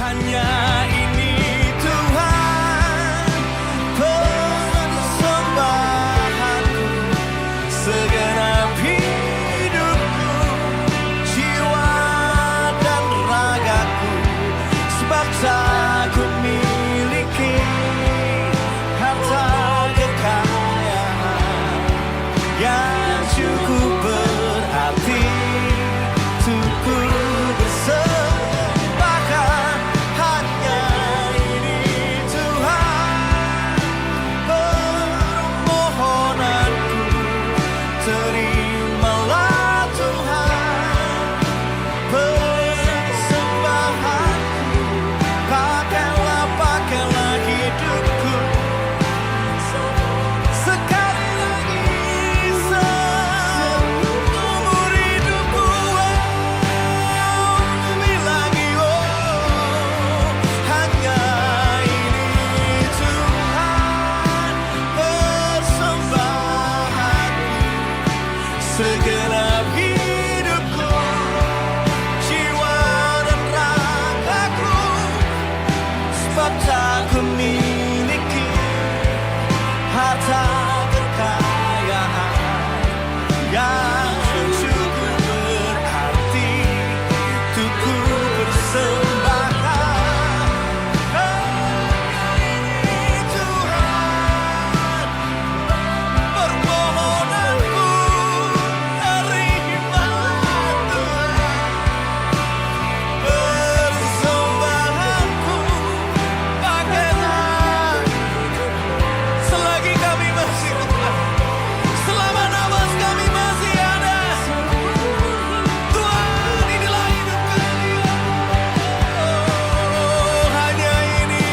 hanya ini Tuhan persembahanku, segenap hidupku, jiwa dan ragaku, sebab tak ku miliki harta kekayaan yang cukup berarti untukku bersembahkan, hanya ini Tuhan permohonanku, terimalah Tuhan persembahanku, pakailah hidupku sekali lagi seumur hidupku, bumi lagi, hanya ini Tuhan persembahanku, segenap hidupku, jiwa dan ragaku, sebab tak ku miliki harta kekayaan yang cukup berarti untuk ku persembahkan, hanya ini Tuhan permohonanku, terimalah Tuhan persembahanku, pakailah selagi kami masih hidup, selama nafas kami masih ada, Tuhan inilah hidup kami. Hanya ini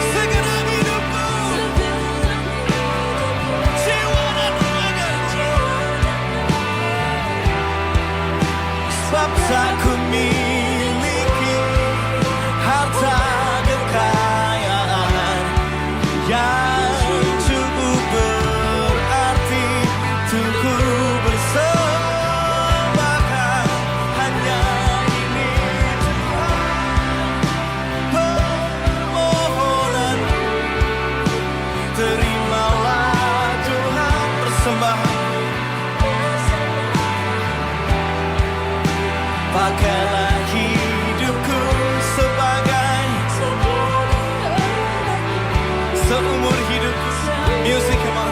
segenap hidupku, jiwa dan raga, sebab tak ku miliki harta kekayaan yang cukup berarti untuk ku persembahkan, hanya ini Tuhan permohonanku, terimalah Tuhan persembahan, pakailah hidupku sebagai seumur hidupku. Music, come on.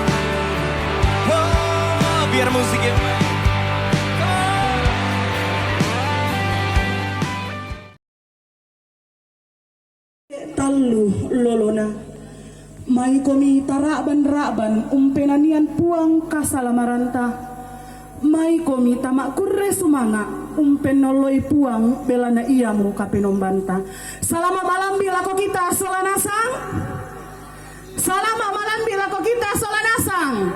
Oh, biar musiknya main. Tallu lolona mai komi taraban umpenanian puang kasalamaranta, mai komi tamak kurre sumanga umpenoloi puang belana iamu kapinombanta. Salama malam bila ko kita solanasang, salama malam bila ko kita solanasang.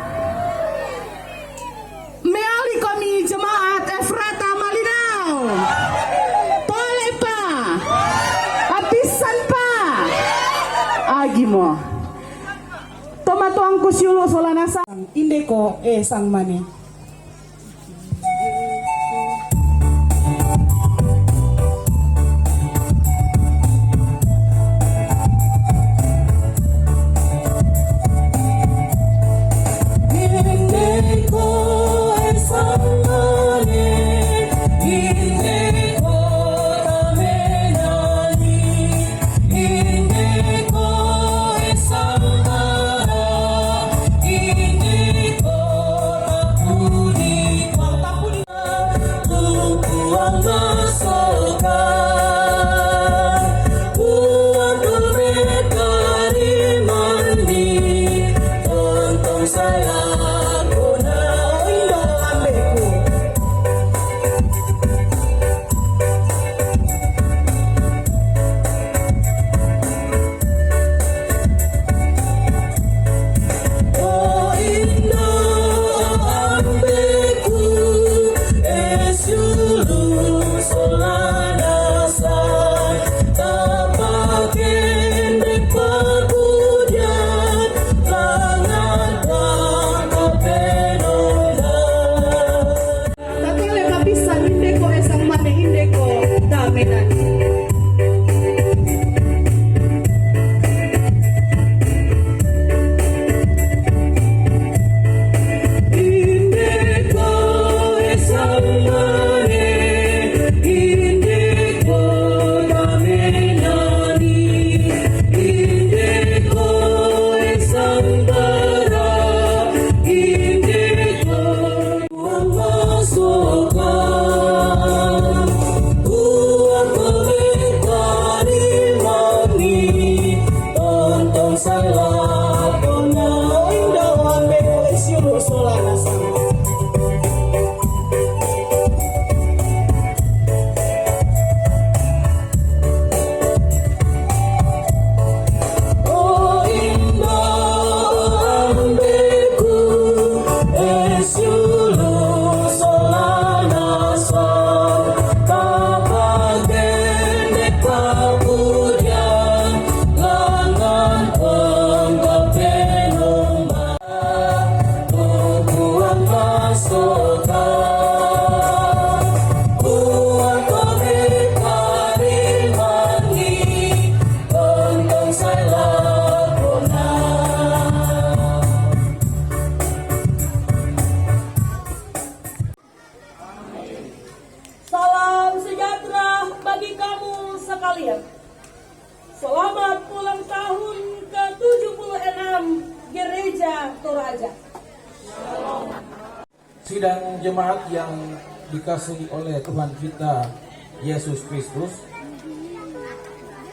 Meali komi jemaat Efrata Malinau, tole pa apisan pa agimo tomato ang kusyulo solanasang indeko sang mani. Toraja. Sidang jemaat yang dikasihi oleh Tuhan kita Yesus Kristus,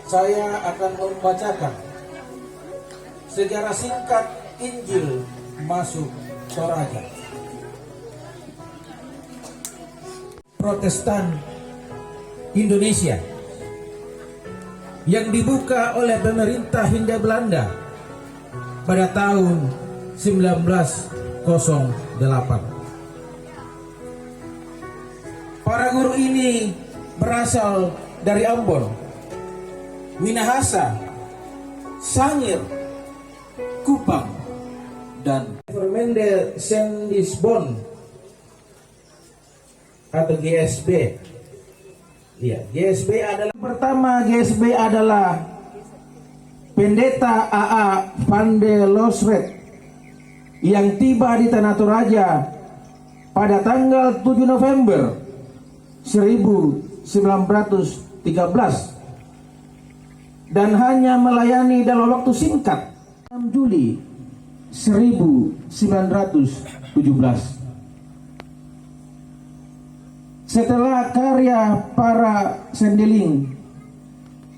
saya akan membacakan sejarah singkat Injil masuk Toraja. Protestan Indonesia yang dibuka oleh pemerintah Hindia Belanda pada tahun 1908. Para guru ini berasal dari Ambon, Minahasa, Sangir, Kupang, dan Vermende Sendisbon atau GSB. Ya, GSB adalah pertama. GSB adalah Pendeta AA Van de Losret yang tiba di Tanah Toraja pada tanggal 7 November 1913 dan hanya melayani dalam waktu singkat 6 Juli 1917. Setelah karya para sendeling,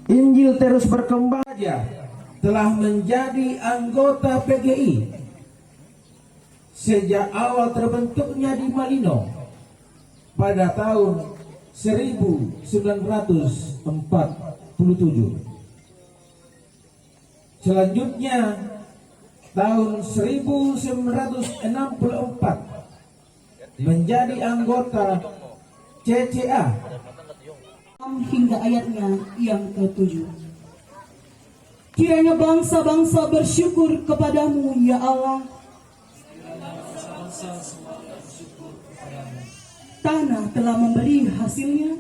Injil terus berkembang telah menjadi anggota PGI sejak awal terbentuknya di Malino pada tahun 1947. Selanjutnya tahun 1964 menjadi anggota CCA Hingga ayatnya yang ke-7. Kiranya bangsa-bangsa bersyukur kepadamu, ya Allah. Tanah telah memberi hasilnya.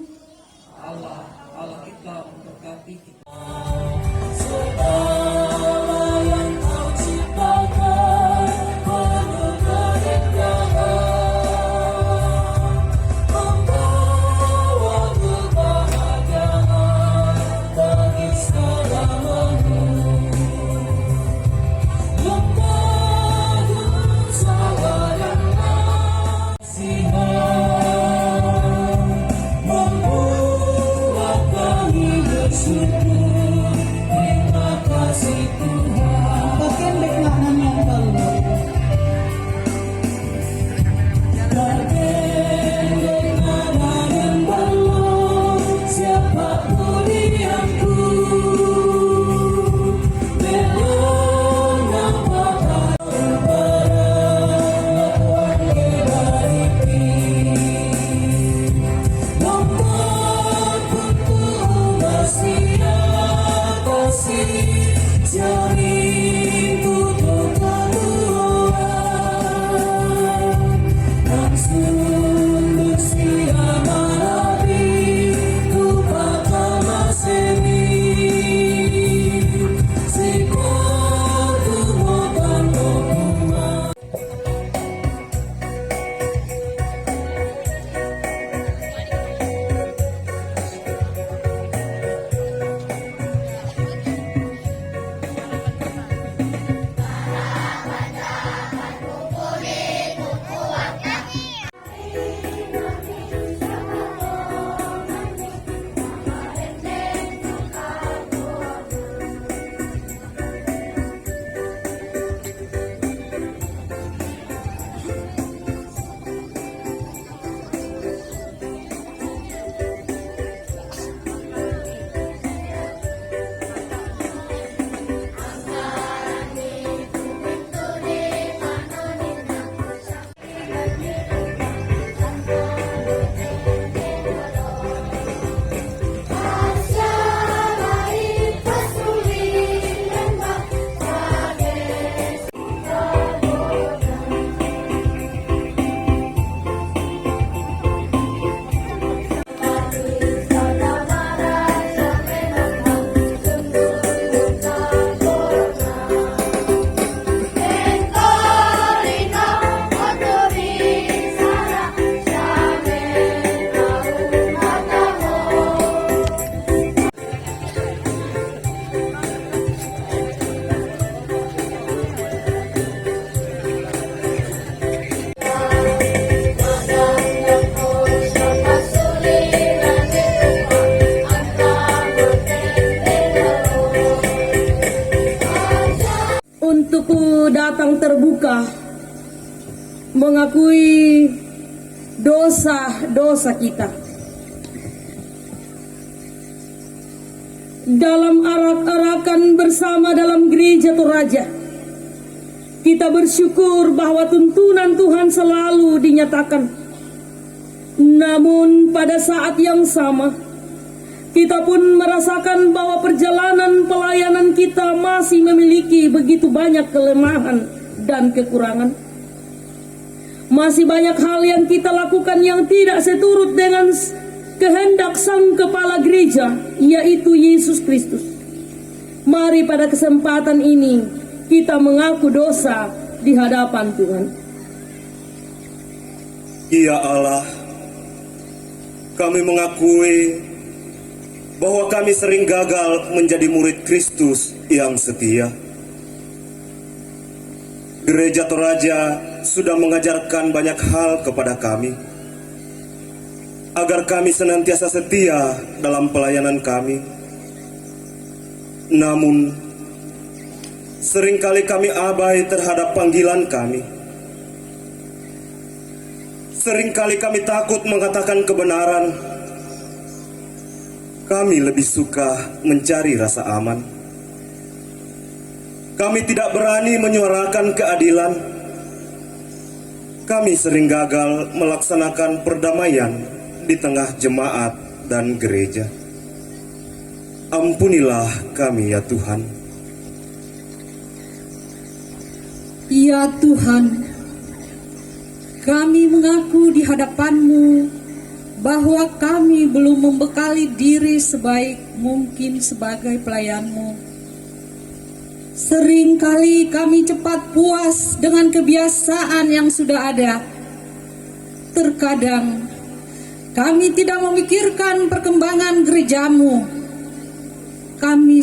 Allah kita memberkati kita. selalu datang terbuka mengakui dosa-dosa kita. Dalam arak-arakan bersama dalam gereja Toraja, kita bersyukur bahwa tuntunan Tuhan selalu dinyatakan. Namun pada saat yang sama, kita pun merasakan bahwa perjalanan pelayanan kita masih memiliki begitu banyak kelemahan dan kekurangan. Masih banyak hal yang kita lakukan yang tidak seturut dengan kehendak Sang Kepala Gereja, yaitu Yesus Kristus. Mari pada kesempatan ini kita mengaku dosa di hadapan Tuhan. Ya Allah, kami mengakui bahwa kami sering gagal menjadi murid Kristus yang setia. Gereja Toraja sudah mengajarkan banyak hal kepada kami, agar kami senantiasa setia dalam pelayanan kami. Namun, seringkali kami abai terhadap panggilan kami. Seringkali kami takut mengatakan kebenaran. Kami lebih suka mencari rasa aman. Kami tidak berani menyuarakan keadilan. Kami sering gagal melaksanakan perdamaian di tengah jemaat dan gereja. Ampunilah kami ya Tuhan. Ya Tuhan, kami mengaku di hadapan-Mu bahwa kami belum membekali diri sebaik mungkin sebagai pelayan-Mu. Seringkali kami cepat puas dengan kebiasaan yang sudah ada. Terkadang kami tidak memikirkan perkembangan gereja-Mu. Kami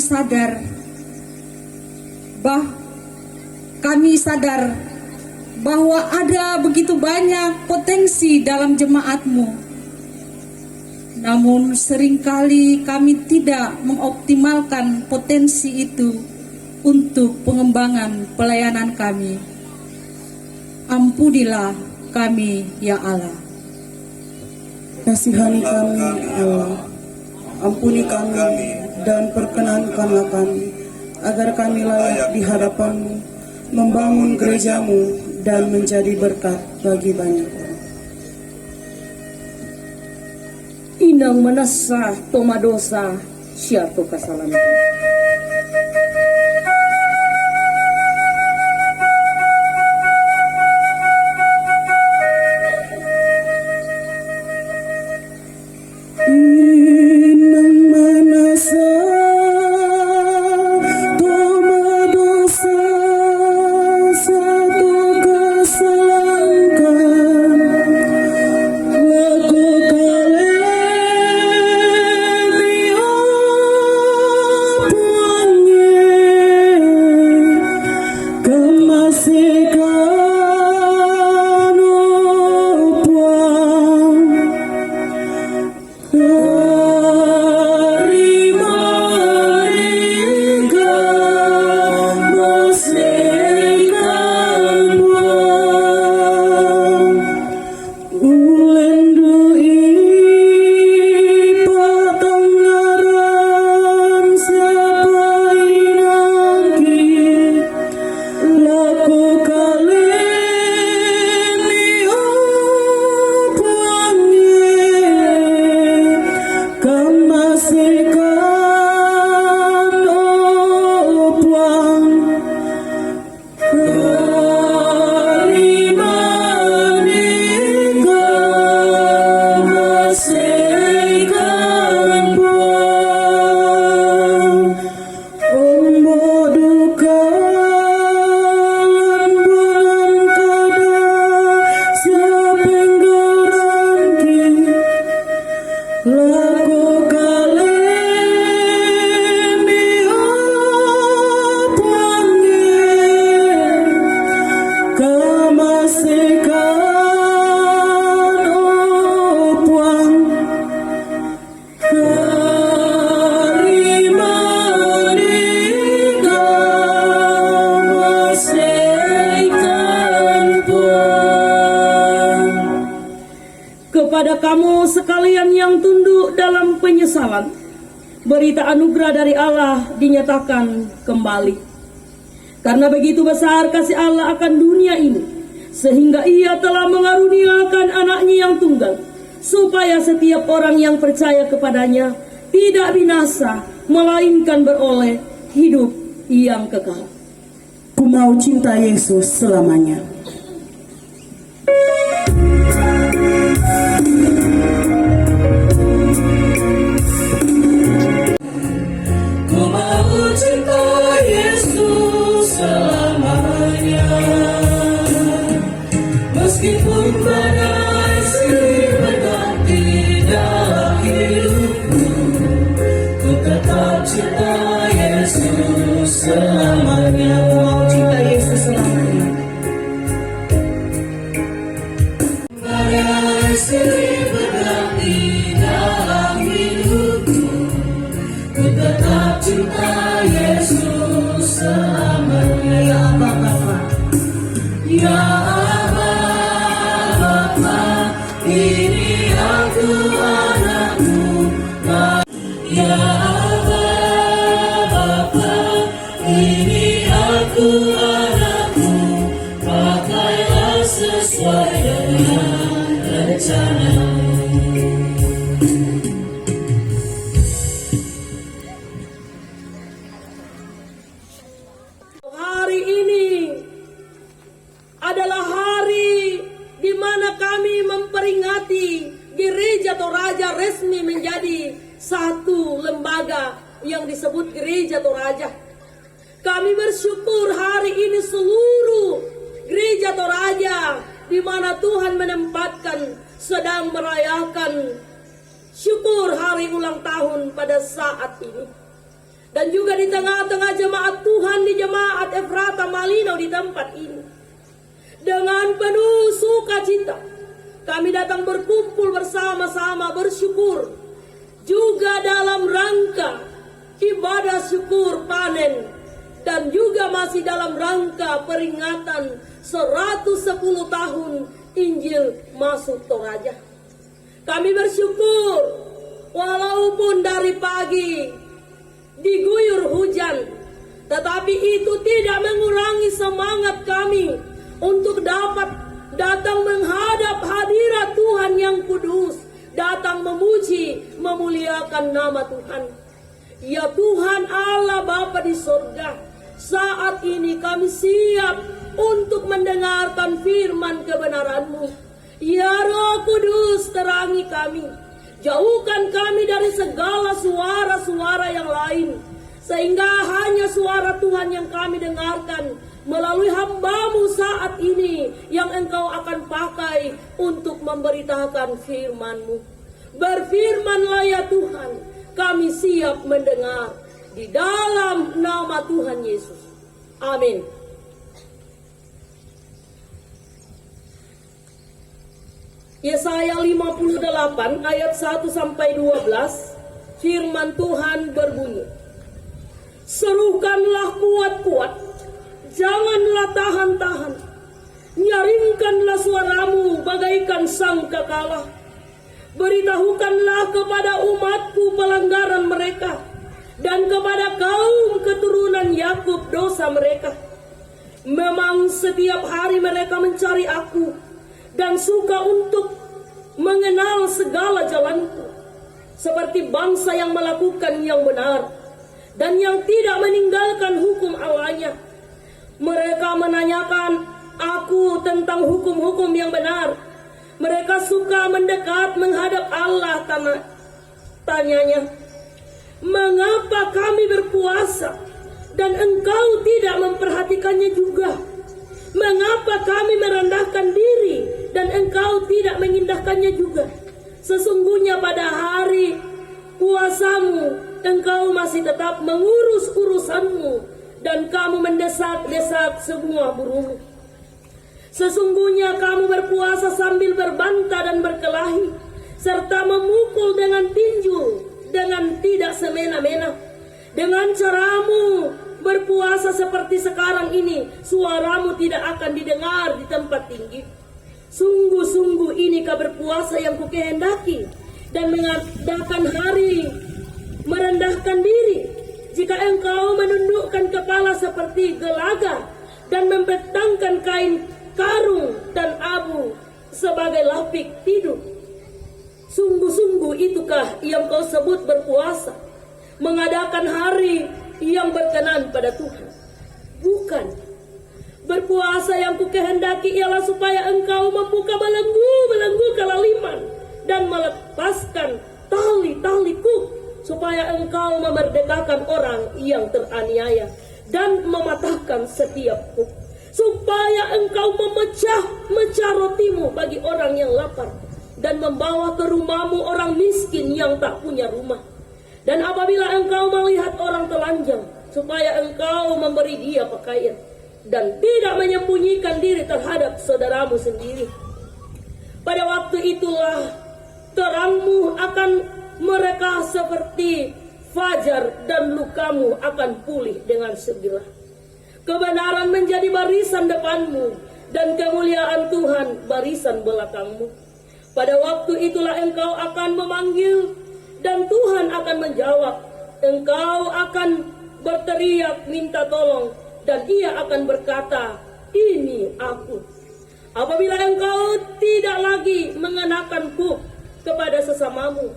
sadar bahwa ada begitu banyak potensi dalam jemaat-Mu. Namun seringkali kami tidak mengoptimalkan potensi itu untuk pengembangan pelayanan kami. Ampunilah kami ya Allah. Kasihani kami Allah, ampuni kami dan perkenankanlah kami, agar kami layak di hadapan-Mu, membangun gereja-Mu dan menjadi berkat bagi banyak orang. Inang manasa tomadosa siato kasalanan. Lagu kalian kepada kamu sekalian yang tunduk dalam penyesalan, berita anugerah dari Allah dinyatakan kembali. Karena begitu besar kasih Allah akan dunia ini, sehingga Ia telah mengaruniakan anaknya yang tunggal, supaya setiap orang yang percaya kepadanya tidak binasa, melainkan beroleh hidup yang kekal. Ku mau cinta Yesus selamanya. Ku mau cinta Yesus selamanya, meskipun badai silih berganti dalam hidupku. Ku tetap cinta Yesus selamanya. Ku mau cinta Yesus selamanya. Badai silih berganti dalam hidupku. Ku tetap cinta Yesus selamanya. Ya Aba Bapa, Ya Aba, Bapa, ini aku anakmu. Ya Aba, Bapa, ini aku anakmu. Pakailah sesuai dengan rencana-Mu. Hari ini adalah hari di mana kami memperingati Gereja Toraja resmi menjadi satu lembaga yang disebut Gereja Toraja. Kami bersyukur hari ini seluruh Gereja Toraja di mana Tuhan menempatkan sedang merayakan syukur hari ulang tahun pada saat ini. Dan juga di tengah-tengah jemaat Tuhan di Jemaat Efrata Malinau di tempat ini, dengan penuh sukacita kami datang berkumpul bersama-sama bersyukur, juga dalam rangka ibadah syukur panen, dan juga masih dalam rangka peringatan 110 tahun Injil masuk Toraja. Kami bersyukur walaupun dari pagi diguyur hujan, tetapi itu tidak mengurangi semangat kami untuk dapat datang menghadap hadirat Tuhan yang kudus, datang memuji, memuliakan nama Tuhan. Ya Tuhan Allah Bapa di sorga, saat ini kami siap untuk mendengarkan firman kebenaran-Mu. Ya Roh Kudus, terangi kami, jauhkan kami dari segala suara-suara yang lain, sehingga hanya suara Tuhan yang kami dengarkan melalui hamba-Mu saat ini yang Engkau akan pakai untuk memberitakan firman-Mu. Berfirmanlah ya Tuhan, kami siap mendengar di dalam nama Tuhan Yesus. Amin. Yesaya 58 ayat 1 sampai 12, firman Tuhan berbunyi, serukanlah kuat-kuat, janganlah tahan-tahan, nyaringkanlah suaramu bagaikan sangkakala, beritahukanlah kepada umatku pelanggaran mereka, dan kepada kaum keturunan Yakub dosa mereka. Memang setiap hari mereka mencari aku, dan suka untuk mengenal segala jalanku, seperti bangsa yang melakukan yang benar, dan yang tidak meninggalkan hukum Allahnya. Mereka menanyakan aku tentang hukum-hukum yang benar. Mereka suka mendekat menghadap Allah, tanyanya, mengapa kami berpuasa dan engkau tidak memperhatikannya juga? Mengapa kami merendahkan diri dan engkau tidak mengindahkannya juga? Sesungguhnya pada hari puasamu engkau masih tetap mengurus urusanmu, dan kamu mendesak-desak semua burung. Sesungguhnya kamu berpuasa sambil berbantah dan berkelahi, serta memukul dengan tinju dengan tidak semena-mena. Dengan caramu berpuasa seperti sekarang ini, suaramu tidak akan didengar di tempat tinggi. Sungguh-sungguh inikah berpuasa yang kukehendaki, dan mengadakan hari merendahkan diri, jika engkau menundukkan kepala seperti gelagar, dan membentangkan kain karung dan abu sebagai lapik tidur. Sungguh-sungguh itukah yang kau sebut berpuasa, mengadakan hari yang berkenan pada Tuhan? Bukan. Berpuasa yang kukehendaki ialah supaya engkau membuka belenggu-belenggu kelaliman dan melepaskan tali-tali kuk, supaya engkau memerdekakan orang yang teraniaya dan mematahkan setiap kuk, supaya engkau memecah-mecah rotimu bagi orang yang lapar, dan membawa ke rumahmu orang miskin yang tak punya rumah. Dan apabila engkau melihat orang telanjang, supaya engkau memberi dia pakaian, dan tidak menyembunyikan diri terhadap saudaramu sendiri. Pada waktu itulah terangmu akan mereka seperti fajar, dan lukamu akan pulih dengan segera. Kebenaran menjadi barisan depanmu, dan kemuliaan Tuhan barisan belakangmu. Pada waktu itulah engkau akan memanggil, dan Tuhan akan menjawab. Engkau akan berteriak minta tolong, dan ia akan berkata, ini aku. Apabila engkau tidak lagi mengenakan kuk kepada sesamamu,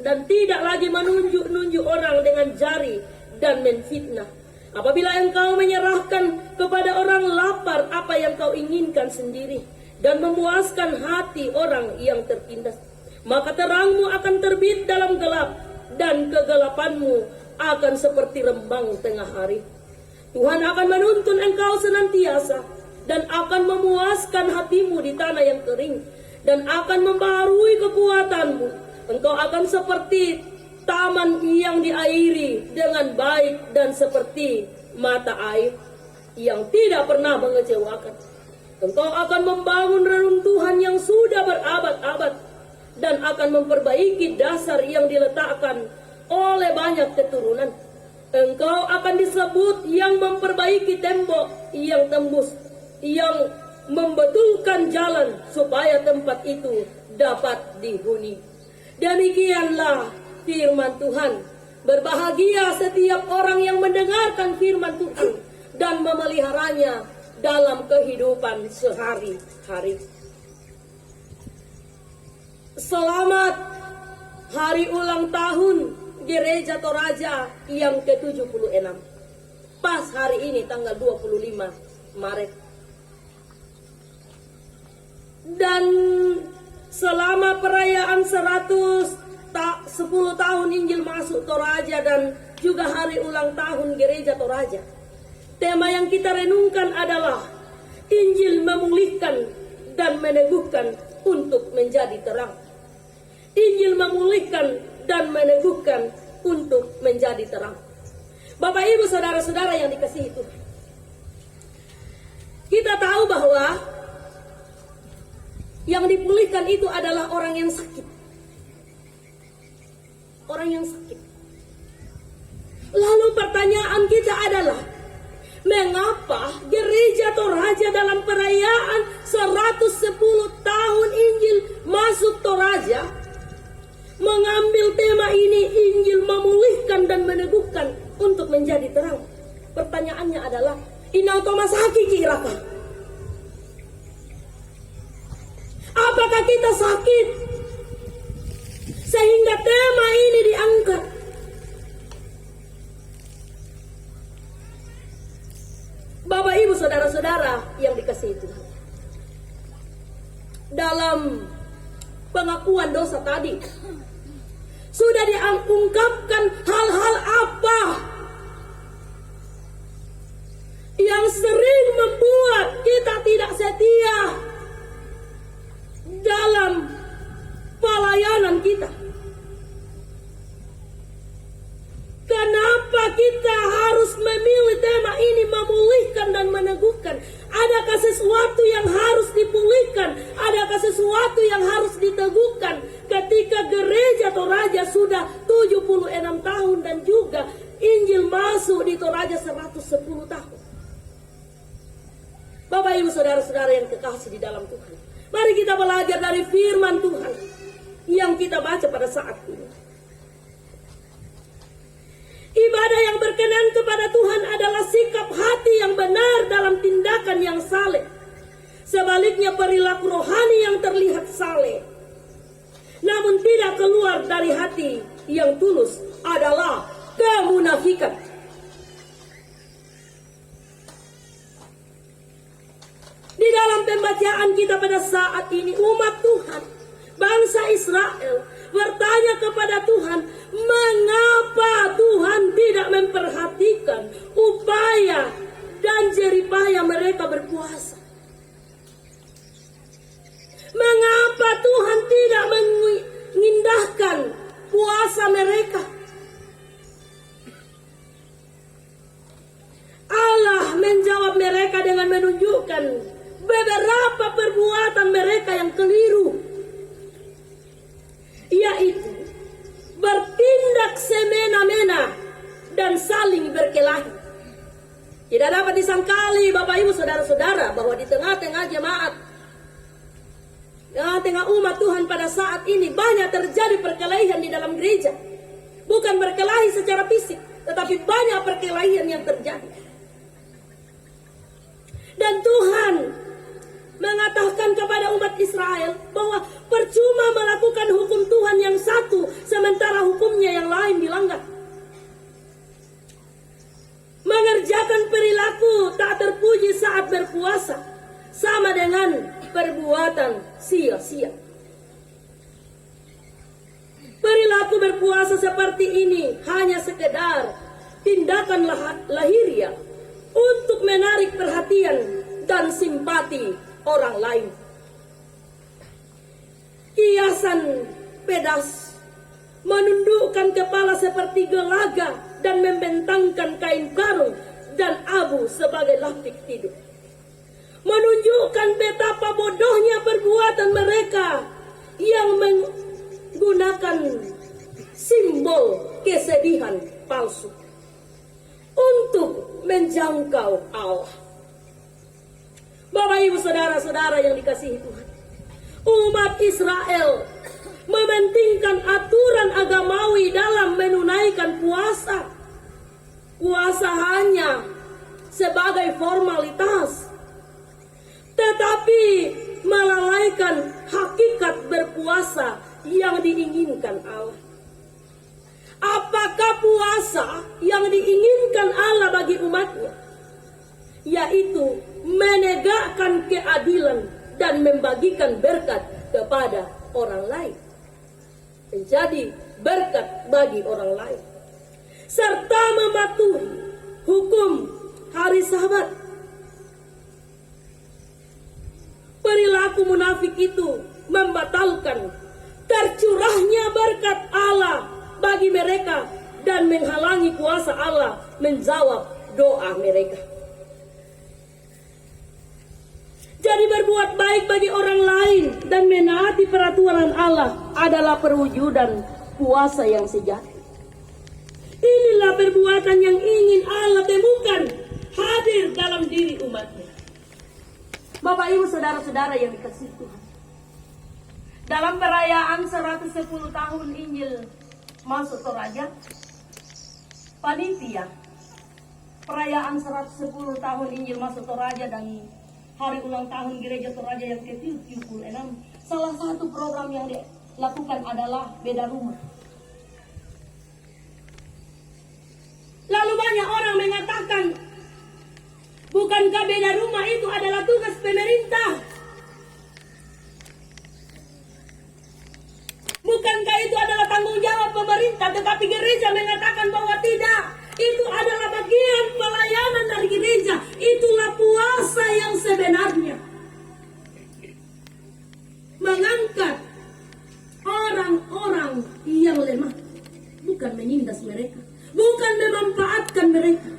dan tidak lagi menunjuk-nunjuk orang dengan jari dan menfitnah. Apabila engkau menyerahkan kepada orang lapar apa yang kau inginkan sendiri, dan memuaskan hati orang yang tertindas, maka terangmu akan terbit dalam gelap, dan kegelapanmu akan seperti rembang tengah hari. Tuhan akan menuntun engkau senantiasa, dan akan memuaskan hatimu di tanah yang kering, dan akan membaharui kekuatanmu. Engkau akan seperti taman yang diairi dengan baik, dan seperti mata air yang tidak pernah mengecewakan. Engkau akan membangun reruntuhan yang sudah berabad-abad, dan akan memperbaiki dasar yang diletakkan oleh banyak keturunan. Engkau akan disebut yang memperbaiki tembok yang tembus, yang membetulkan jalan supaya tempat itu dapat dihuni. Demikianlah firman Tuhan. Berbahagia setiap orang yang mendengarkan firman Tuhan dan memeliharanya dalam kehidupan sehari-hari. Selamat hari ulang tahun Gereja Toraja yang ke-76. Pas hari ini tanggal 25 Maret. Dan selama perayaan 10 tahun Injil masuk Toraja, dan juga hari ulang tahun Gereja Toraja, tema yang kita renungkan adalah Injil memulihkan dan meneguhkan untuk menjadi terang. Injil memulihkan dan meneguhkan untuk menjadi terang. Bapak Ibu saudara-saudara yang dikasihi Tuhan, kita tahu bahwa yang dipulihkan itu adalah orang yang sakit. Orang yang sakit. Lalu pertanyaan kita adalah, mengapa Gereja Toraja dalam perayaan 110 tahun Injil masuk Toraja mengambil tema ini, Injil memulihkan dan meneguhkan untuk menjadi terang? Pertanyaannya adalah, inau Thomas Haki kirakah? Apakah kita sakit sehingga tema ini diangkat? Bapak Ibu saudara-saudara yang dikasihi Tuhan, dalam pengakuan dosa tadi sudah diungkapkan hal-hal apa yang sering membuat kita tidak setia dalam pelayanan kita. Kenapa kita harus memilih tema ini, memulihkan dan meneguhkan? Adakah sesuatu yang harus dipulihkan? Adakah sesuatu yang harus diteguhkan ketika Gereja Toraja sudah 76 tahun dan juga Injil masuk di Toraja 110 tahun? Bapak Ibu saudara-saudara yang kekasih di dalam Tuhan, Mari kita belajar dari firman Tuhan yang kita baca pada saat ini. Ibadah yang berkenan kepada Tuhan adalah sikap hati yang benar dalam tindakan yang saleh. Sebaliknya perilaku rohani yang terlihat saleh, namun tidak keluar dari hati yang tulus adalah kemunafikan. Di dalam pembacaan kita pada saat ini, umat Tuhan, bangsa Israel bertanya kepada Tuhan, mengapa Tuhan tidak memperhatikan upaya dan jeripaya mereka berpuasa? Mengapa Tuhan tidak mengindahkan puasa mereka? Allah menjawab mereka dengan menunjukkan beberapa perbuatan mereka yang keliru, yaitu bertindak semena-mena dan saling berkelahi. Tidak dapat disangkali Bapak Ibu Saudara-saudara bahwa di tengah-tengah jemaat, tengah umat Tuhan pada saat ini banyak terjadi perkelahian di dalam gereja. Bukan berkelahi secara fisik, tetapi banyak perkelahian yang terjadi. Dan Tuhan mengatakan kepada umat Israel bahwa percuma melakukan hukum Tuhan yang satu, sementara hukumnya yang lain dilanggar. Mengerjakan perilaku tak terpuji saat berpuasa sama dengan perbuatan sia-sia. Perilaku berpuasa seperti ini hanya sekedar tindakan lahiriah untuk menarik perhatian dan simpati orang lain. Kiasan pedas, menundukkan kepala seperti gelaga dan membentangkan kain karung dan abu sebagai lapik tidur, menunjukkan betapa bodohnya perbuatan mereka yang menggunakan simbol kesedihan palsu untuk menjangkau Allah. Bapak Ibu Saudara-saudara yang dikasihi Tuhan, umat Israel mementingkan aturan agamawi dalam menunaikan puasa. Puasa hanya sebagai formalitas, tetapi melalaikan hakikat berpuasa yang diinginkan Allah. Apakah puasa yang diinginkan Allah bagi umatnya? Yaitu menegakkan keadilan dan membagikan berkat kepada orang lain, menjadi berkat bagi orang lain, serta mematuhi hukum hari Sabat. Perilaku munafik itu membatalkan tercurahnya berkat Allah bagi mereka dan menghalangi kuasa Allah menjawab doa mereka. Jadi berbuat baik bagi orang lain dan menaati peraturan Allah adalah perwujudan puasa yang sejati. Inilah perbuatan yang ingin Allah temukan hadir dalam diri umatnya. Bapak Ibu Saudara-saudara yang dikasihi Tuhan, dalam perayaan 110 tahun Injil masuk Toraja, panitia perayaan 110 tahun Injil masuk Toraja dan hari ulang tahun Gereja Toraja yang ke-76, salah satu program yang dilakukan adalah beda rumah. Lalu banyak orang mengatakan, bukankah beda rumah itu adalah tugas pemerintah? Bukankah itu adalah tanggung jawab pemerintah? Tetapi gereja mengatakan bahwa tidak. Itu adalah bagian pelayanan dari gereja. Itulah puasa yang sebenarnya. Mengangkat orang-orang yang lemah. Bukan menindas mereka. Bukan memanfaatkan mereka.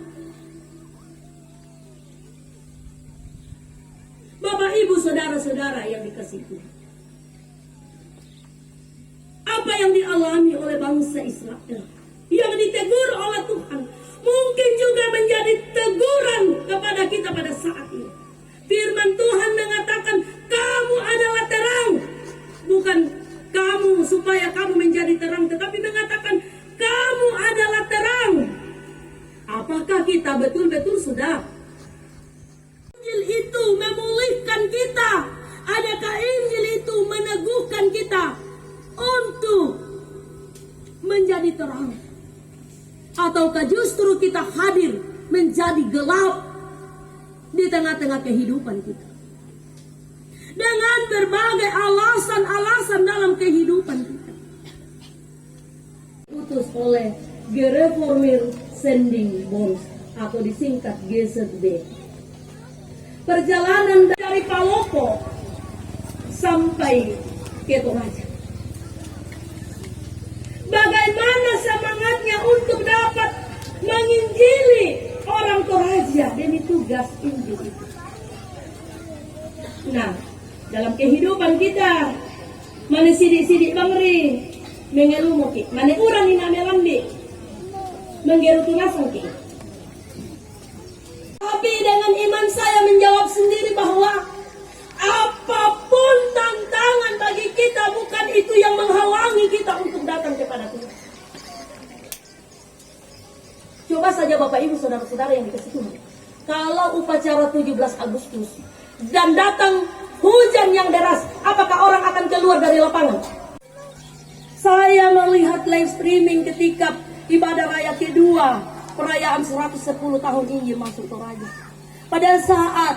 Bapak Ibu Saudara-saudara yang dikasihi Tuhan, apa yang dialami oleh bangsa Israel yang ditegur oleh Tuhan mungkin juga menjadi teguran kepada kita pada saat ini. Firman Tuhan mengatakan, kamu adalah ataukah justru kita hadir menjadi gelap di tengah-tengah kehidupan kita dengan berbagai alasan-alasan dalam kehidupan kita. Utus oleh Gereformir Sending Bons atau disingkat GZB. Perjalanan dari Palopo sampai ke Toraja. Bagaimana semangatnya untuk dapat menginjili orang Toraja demi tugas Injil itu. Nah, dalam kehidupan kita, mana sidik-sidik bangri, mengelumuki, mana urang ina melambi, menggerutunasan ki. Tapi dengan iman saya menjawab sendiri bahwa apapun tantangan bagi kita, bukan itu yang menghalangi kita untuk datang kepada Tuhan. Coba saja Bapak Ibu Saudara-saudara yang dikasih Tuhan, kalau upacara 17 Agustus dan datang hujan yang deras, apakah orang akan keluar dari lapangan? Saya melihat live streaming ketika ibadah raya kedua perayaan 110 tahun Injil masuk Toraja. Pada saat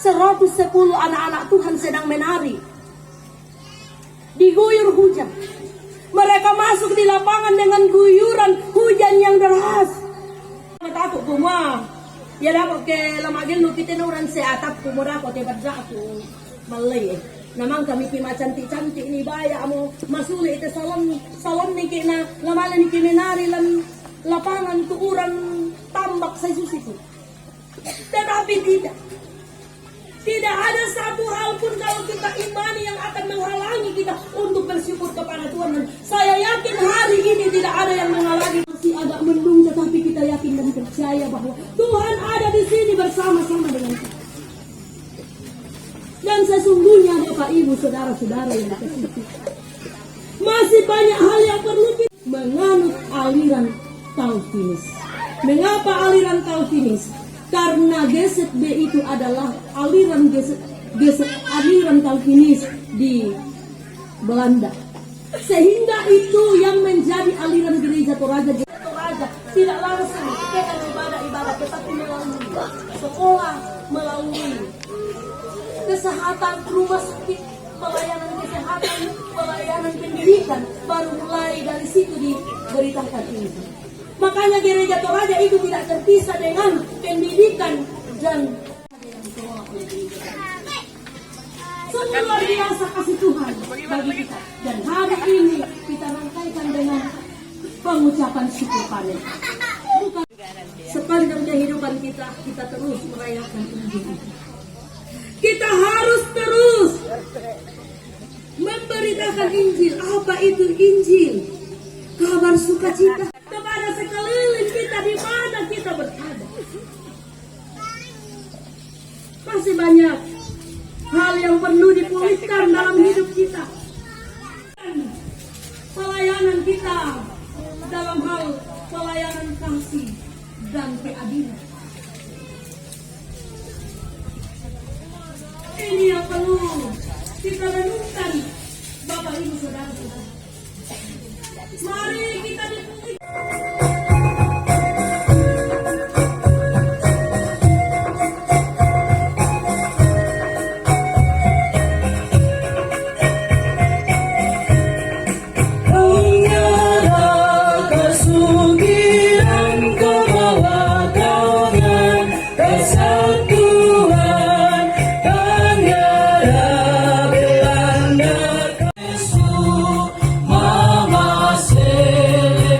110 anak-anak Tuhan sedang menari, diguyur hujan. Mereka masuk di lapangan dengan guyuran hujan yang deras. Takut kumah. Ya dapat ke lamagil no kita orang seatap kumura ko te badja aku malay. Namang kami kima cantik-cantik ni baya mo masuli ite salon ni kina lamalan ni kininari lan lapangan tuuran tambak sa susiku. Tetapi tidak ada satu hal pun kalau kita imani yang akan menghalangi kita untuk bersyukur kepada Tuhan. Dan saya yakin hari ini tidak ada yang menghalangi. Masih agak mendung, tetapi kita yakin dan percaya bahwa Tuhan ada di sini bersama-sama dengan kita. Dan sesungguhnya Bapak Ibu Saudara-saudara yang dikasihi Tuhan, masih banyak hal yang perlu kita menganut aliran Calvinis. Mengapa aliran Calvinis? Karena GZB itu adalah aliran Calvinis di Belanda. Sehingga itu yang menjadi aliran gereja Toraja. Tidak langsung dengan ibadah-ibadah, tetapi melalui sekolah, melalui kesehatan, rumah sakit, pelayanan kesehatan, pelayanan pendidikan, baru mulai dari situ diberitakan ini. Makanya gereja Toraja itu tidak terpisah dengan pendidikan dan yang dikelola oleh gereja. Sungguh luar biasa kasih Tuhan bagi kita. Dan hari ini kita rangkaikan dengan pengucapan syukur panen. Bukan sepanjang kehidupan kita terus merayakan Injil. Kita harus terus memberitakan Injil. Apa itu Injil? Kabar sukacita kepada sekeliling kita di mana kita berada. Masih banyak hal yang perlu dipulihkan dalam hidup kita. Pelayanan kita dalam hal pelayanan kasih dan keadilan. Ini yang perlu kita renungkan, Bapak Ibu Saudara-saudara. Mari kita dipulihkan. Mama say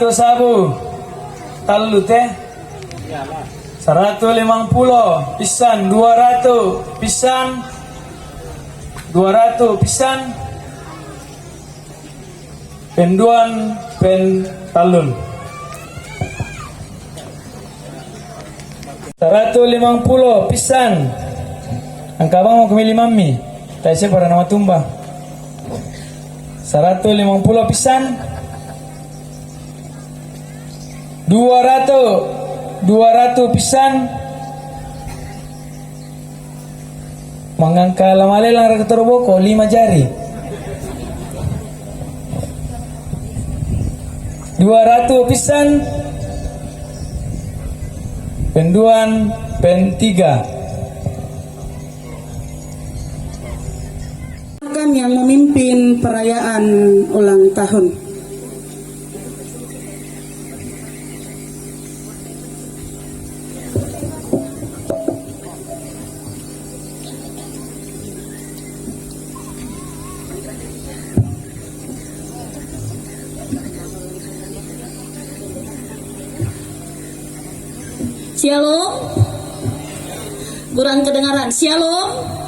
sabu talu teh 150 pisan 200 pisan 200 pisan penduan pen talun 150 pisan angka bang mau kemili mami tak siapa pada nama tumbang 150 pisan 200 pisan mangangka lamale lang rakator boko 5 jari 200 pisan penduan pen 3 Akan yang memimpin perayaan ulang tahun. Shalom. Kurang kedengaran. Shalom.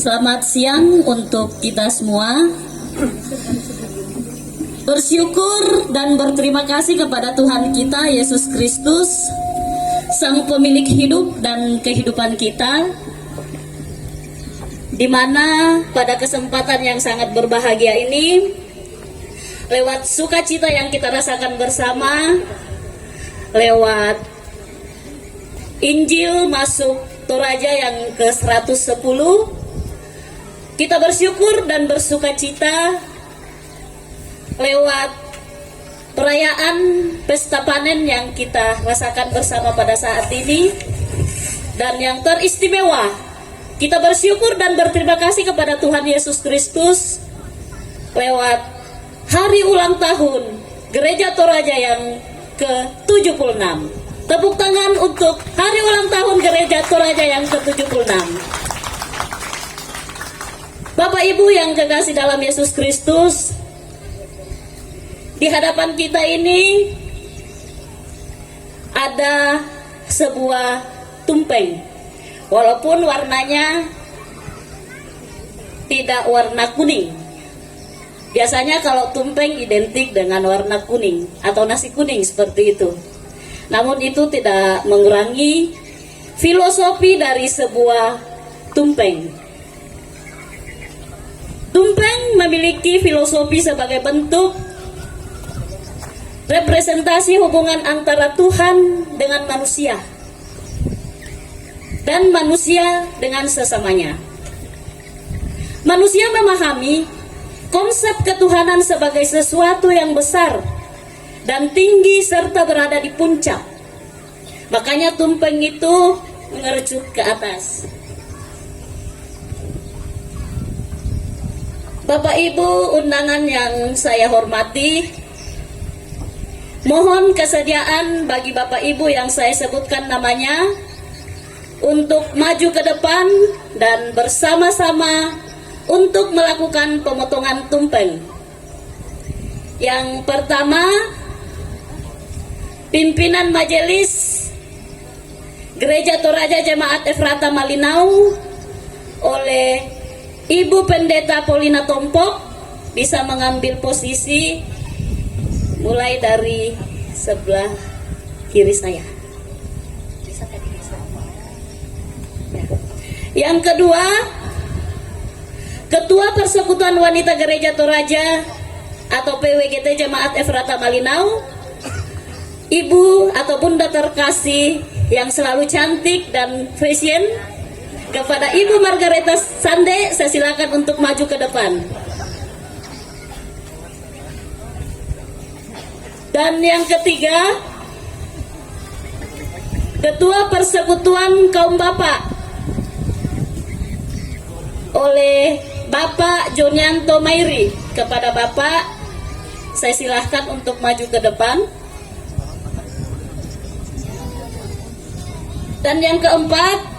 Selamat siang untuk kita semua. Bersyukur dan berterima kasih kepada Tuhan kita Yesus Kristus, Sang Pemilik hidup dan kehidupan kita, di mana pada kesempatan yang sangat berbahagia ini, lewat sukacita yang kita rasakan bersama, lewat Injil masuk Toraja yang ke-110, kita bersyukur dan bersukacita lewat perayaan pesta panen yang kita rasakan bersama pada saat ini. Dan yang teristimewa, kita bersyukur dan berterima kasih kepada Tuhan Yesus Kristus lewat hari ulang tahun Gereja Toraja yang ke-76. Tepuk tangan untuk hari ulang tahun Gereja Toraja yang ke-76. Bapak Ibu yang kekasih dalam Yesus Kristus, di hadapan kita ini ada sebuah tumpeng. Walaupun warnanya tidak warna kuning. Biasanya kalau tumpeng identik dengan warna kuning atau nasi kuning seperti itu. Namun itu tidak mengurangi filosofi dari sebuah tumpeng. Tumpeng memiliki filosofi sebagai bentuk representasi hubungan antara Tuhan dengan manusia dan manusia dengan sesamanya. Manusia memahami konsep ketuhanan sebagai sesuatu yang besar dan tinggi serta berada di puncak. Makanya tumpeng itu mengerucut ke atas. Bapak Ibu undangan yang saya hormati, mohon kesediaan bagi Bapak Ibu yang saya sebutkan namanya untuk maju ke depan dan bersama-sama untuk melakukan pemotongan tumpeng. Yang pertama, pimpinan majelis Gereja Toraja Jemaat Efrata Malinau oleh Ibu Pendeta Paulina Tompok bisa mengambil posisi mulai dari sebelah kiri saya. Yang kedua, Ketua Persekutuan Wanita Gereja Toraja atau PWGT Jemaat Efrata Malinau, Ibu atau Bunda terkasih yang selalu cantik dan fashion, kepada Ibu Margareta Sande, saya silakan untuk maju ke depan. Dan yang ketiga, Ketua Persekutuan Kaum Bapak oleh Bapak Jonianto Mairi, kepada Bapak saya silahkan untuk maju ke depan. Dan yang keempat,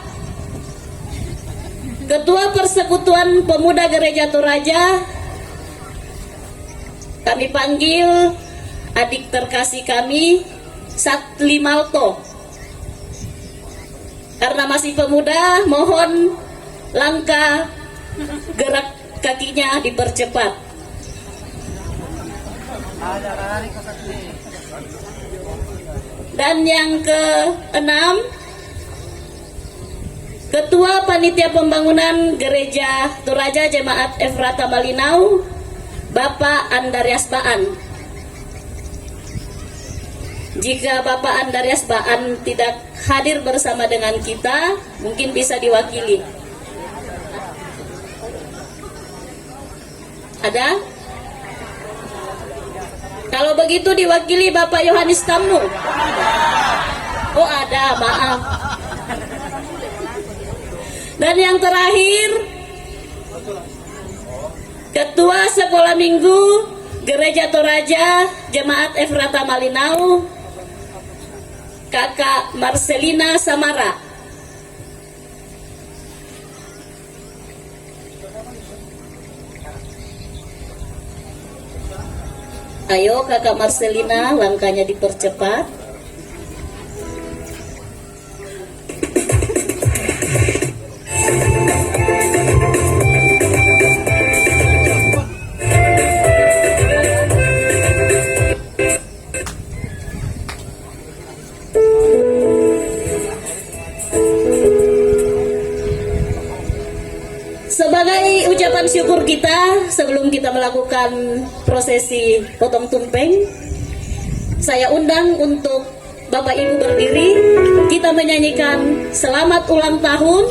Ketua Persekutuan Pemuda Gereja Toraja kami panggil adik terkasih kami, Satli Malto. Karena masih pemuda, mohon langkah gerak kakinya dipercepat. Dan yang keenam, Ketua Panitia Pembangunan Gereja Toraja Jemaat Efrata Malinau, Bapak Andarias Baan. Jika Bapak Andarias Baan tidak hadir bersama dengan kita, mungkin bisa diwakili. Ada? Kalau begitu diwakili Bapak Yohanes Tamu. Oh ada, maaf. Dan yang terakhir, Ketua Sekolah Minggu Gereja Toraja Jemaat Efrata Malinau, Kakak Marcelina Samara. Ayo Kakak Marcelina, langkahnya dipercepat. Sebagai ucapan syukur kita, sebelum kita melakukan prosesi potong tumpeng, saya undang untuk Bapak Ibu berdiri. Kita menyanyikan selamat ulang tahun.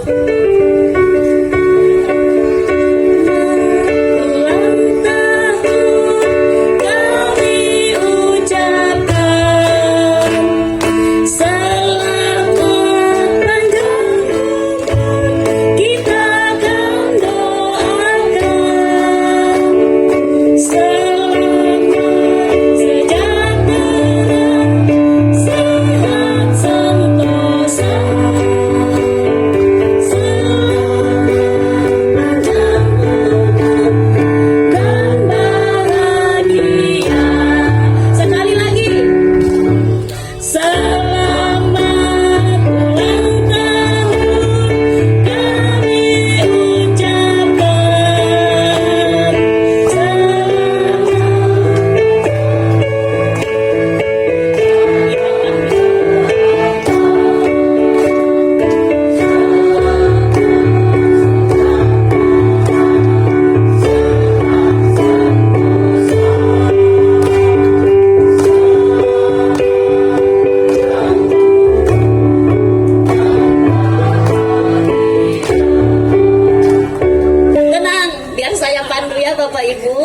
Bapak Ibu.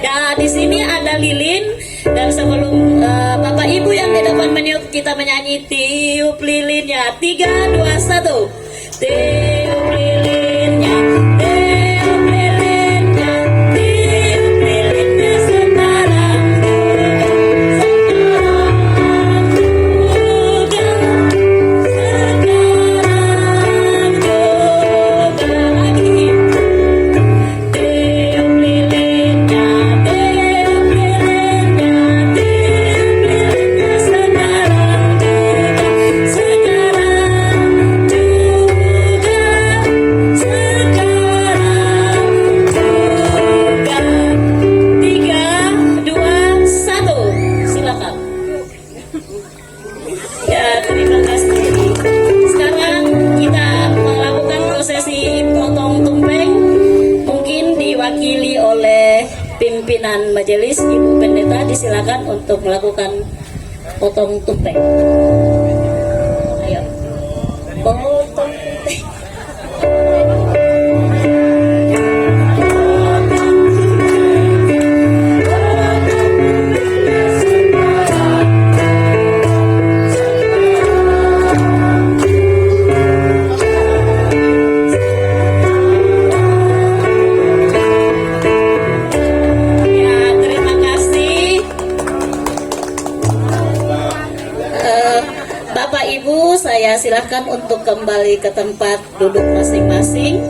Ya, di sini ada lilin, dan sebelum Bapak Ibu yang di depan meniup, kita menyanyi tiup lilinnya. 3, 2, 1. Tiup lilinnya, tiup lilinnya, tiup lilinnya sekarang juga, sekarang juga lagi. Tiup lilinnya, tiup lilinnya, tiup lilinnya sekarang juga, sekarang juga, sekarang juga. 3, 2, 1, silakan. Ya, terima kasih. Sekarang kita melakukan prosesi potong tumpeng, mungkin diwakili oleh pimpinan majelis, Ibu Pendeta. Disilakan untuk melakukan potong tumpeng. Ayo, potong tumpeng. Ya, terima kasih. Bapak Ibu, saya silahkan untuk kembali ke tempat duduk masing-masing.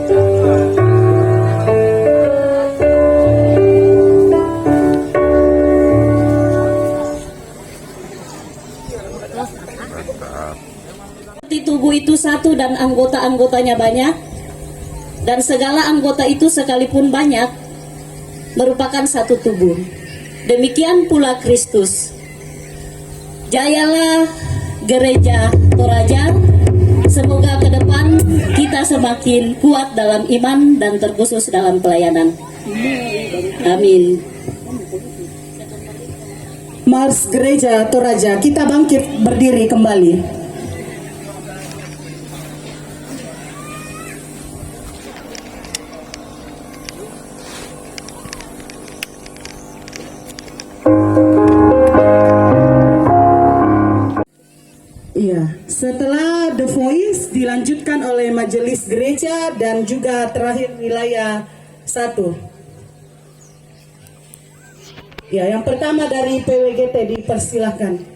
tubuh itu satu dan anggota-anggotanya banyak, dan segala anggota itu sekalipun banyak merupakan satu tubuh. Demikian pula Kristus. Jayalah gereja Toraja. Semoga ke depan kita semakin kuat dalam iman dan terkhusus dalam pelayanan. Amin. Mars Gereja Toraja, kita bangkit berdiri kembali. Iya, setelah The Voice dilanjutkan oleh Majelis Gereja dan juga terakhir wilayah 1. Ya, yang pertama dari PWGT dipersilahkan.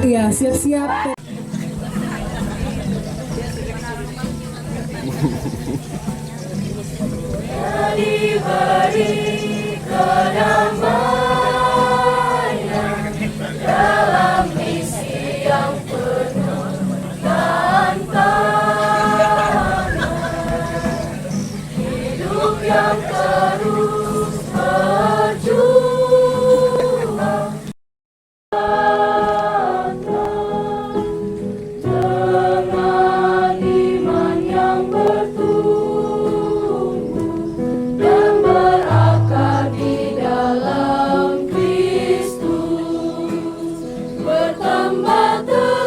Iya, siap-siap. Bertambah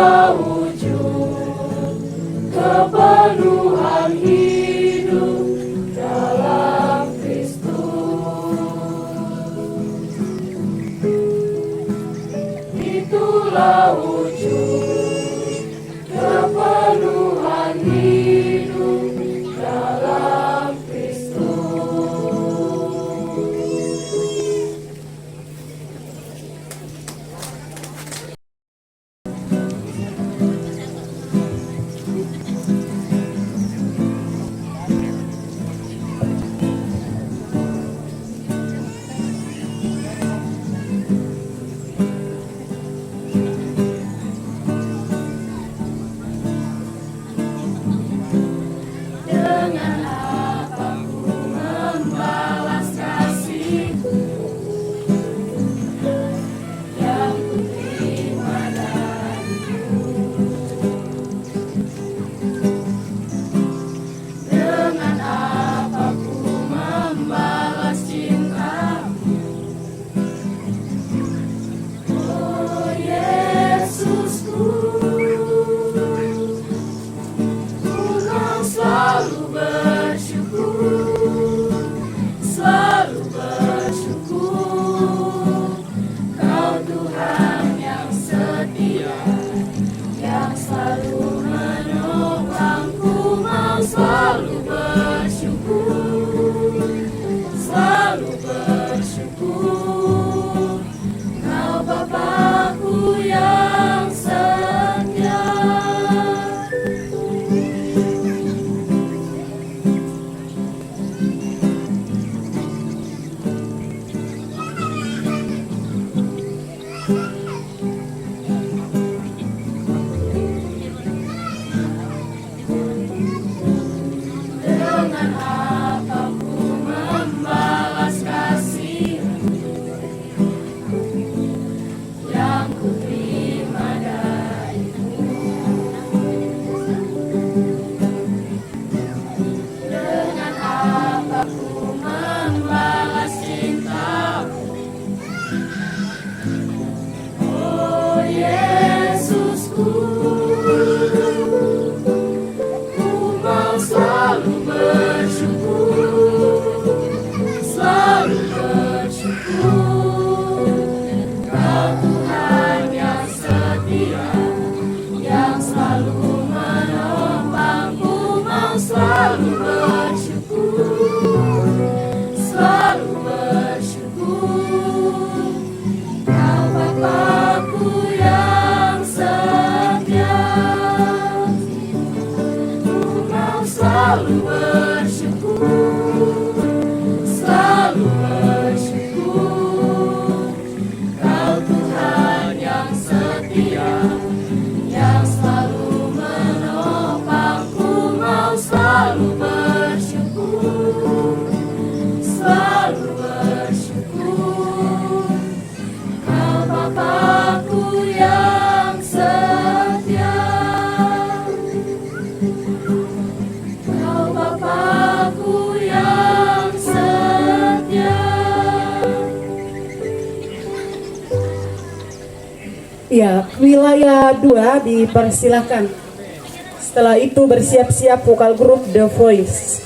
itulah wujud kepenuhan hidup dalam Kristus. Itulah wujud kepenuhan hidup dalam Kristus. Dengan apa ku membalas kasihku yang ku terima darimu. Dengan apa ku membalas cintamu, oh Yesusku. Selalu bersyukur, selalu bersyukur. Kau Tuhan yang setia, yang selalu menopangku. Mau selalu bersyukur, selalu bersyukur. Kau Bapakku yang setia. Dengan apa ku membalas kasih yang ku terima darimu. Dengan apa ku membalas cintamu, oh Yesusku. Selalu bersyukur, selalu bersyukur. Kau Tuhan yang setia, yang selalu menopangku. Mau selalu bersyukur, selalu bersyukur. Kau Bapakku yang setia. Selalu bersyukur, selalu bersyukur. Kau Tuhan yang setia, yang selalu menopangku. Mau selalu bersyukur, selalu bersyukur. Kau Bapakku yang setia. Bapakku yang setia. Ya, wilayah 2 dipersilahkan. Setelah itu bersiap-siap vokal grup The Voice.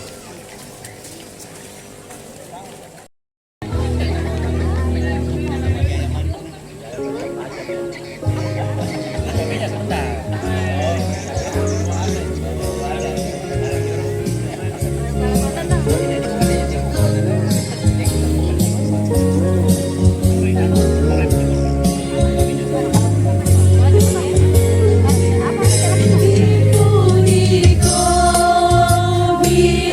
Ikut di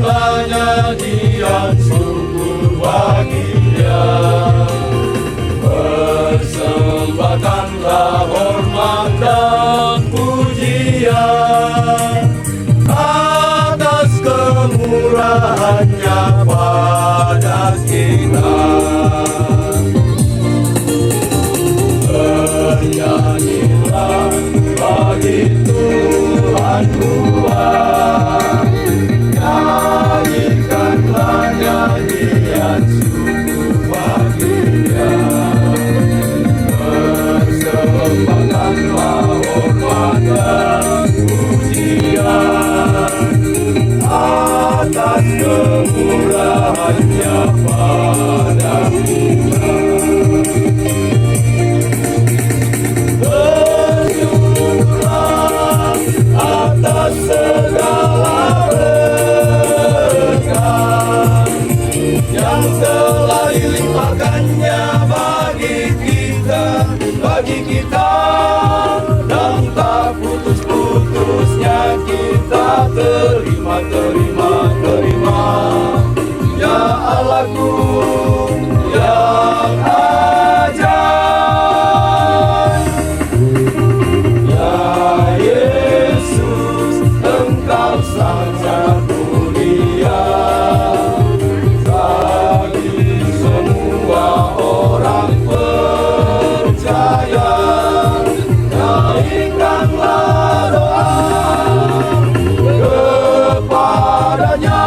naikkanlah nyanyian syukur bagi Dia. Persembahkanlah hormat dan pujian atas kemurahannya pada kita. Bernyanyilah bagi Tuhan Tuhan, nyanyikanlah nyanyian syukur bagi Dia. Persembahkanlah hormat dan pujian atas kemurahannya pada kita. Bersyukurlah atas segala berkat yang telah dilimpahkannya bagi kita, dan tak putus-putusnya kita terima. Ya Allahku yang ajaib, ya Yesus, Engkau sangat mulia bagi semua orang percaya. Naikkanlah doa kepadanya.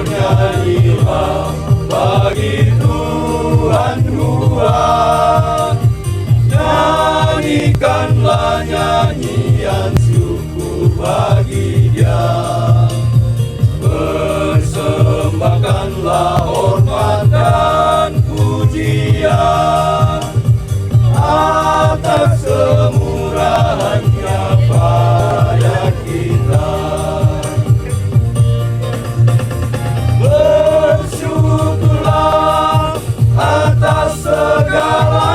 Bernyanyilah bagi Tuhan Tuhan, nyanyikanlah nyanyian syukur bagi Dia. Persembahkanlah hormat dan pujian atas kemurahannya pada kita. Bersyukurlah atas segala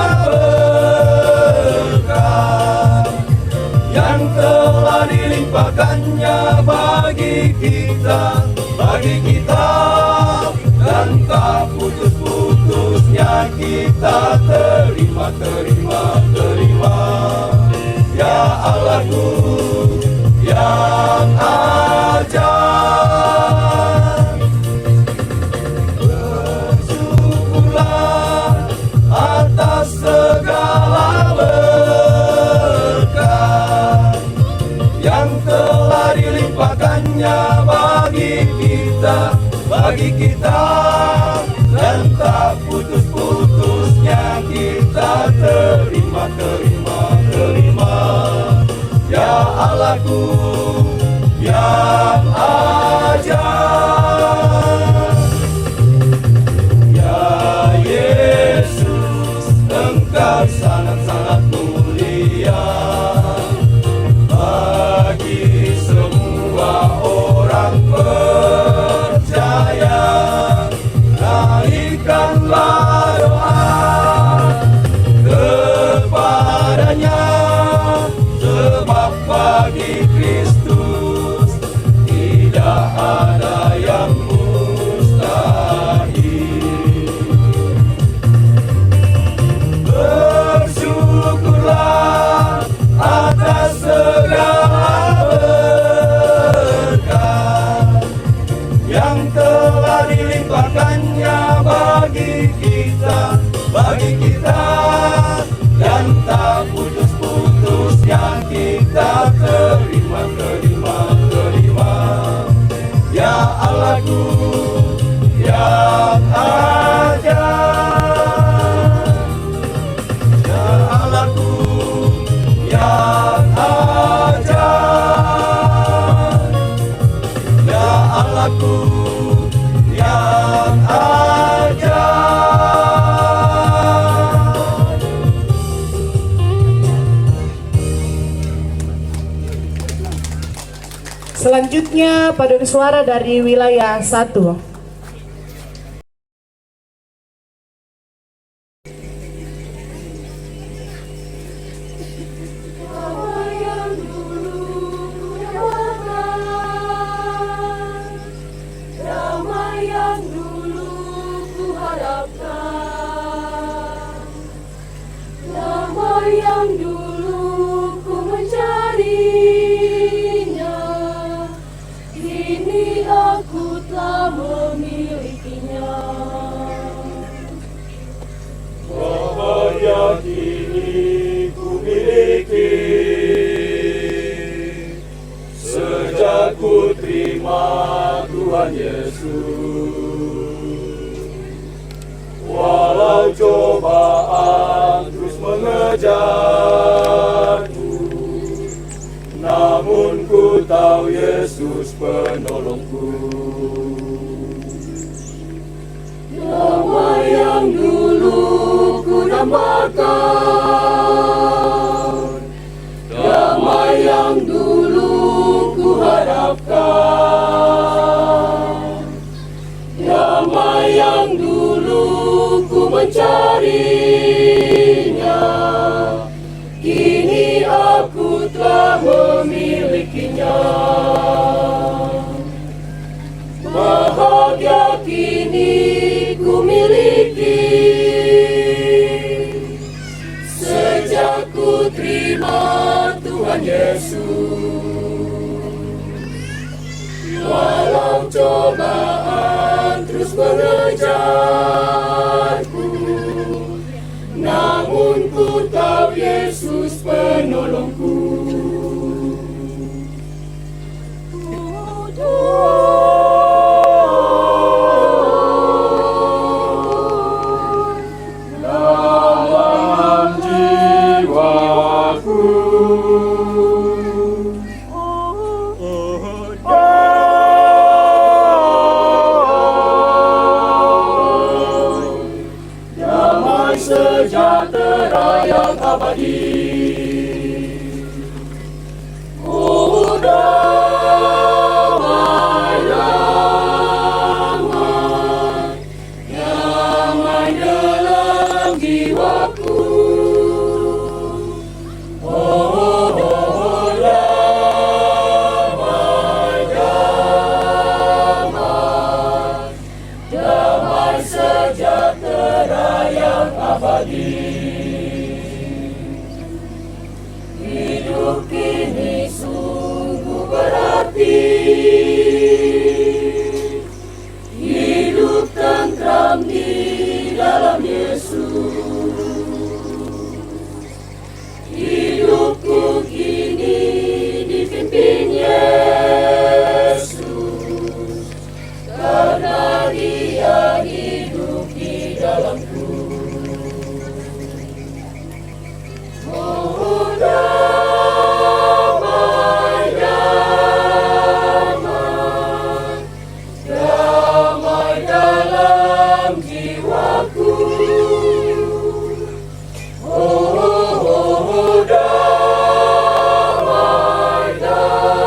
berkat yang telah dilimpahkannya bagi kita, dan tak putus-putusnya kita terima. Ya Allahku yang ajaib, bersyukurlah atas segala berkat yang telah dilimpahkannya bagi kita, dan tak putus-putusnya kita terima. Ya Allahku yang ajaib, ya Yesus, Engkau sangat mulia bagi semua orang percaya. Naikkanlah doa kepadanya, sebab bagi Kristus Selanjutnya paduan suara dari wilayah 1. Damai yang dulu ku harapkan, damai yang dulu ku mencarinya, kini aku telah memilikinya. Bahagia kini ku miliki, sejak ku terima Tuhan Yesus. Walau cobaan terus mengejarku, namun ku tahu Yesus penolongku. Damai yang dulu ku dambakan, damai yang dulu ku harapkan, damai yang dulu ku mencarinya, kini aku telah memilikinya. Bahagia kini ku miliki, sejak ku terima Tuhan Yesus. Walau cobaan terus mengejarku, namun ku tahu Yesus penolongku. Dalam jiwaku, damai sejahtera yang abadi. Oh, damai, damai, damai dalam jiwaku. Oh, damai, damai, damai sejahtera yang abadi. Hidup kini sungguh berarti, hidup tentram di dalam Yesus. Hidupku kini dipimpin Yesus, karena Dia hidup di dalamku. Oh, damai, damai, damai dalam jiwaku. Oh, damai, damai,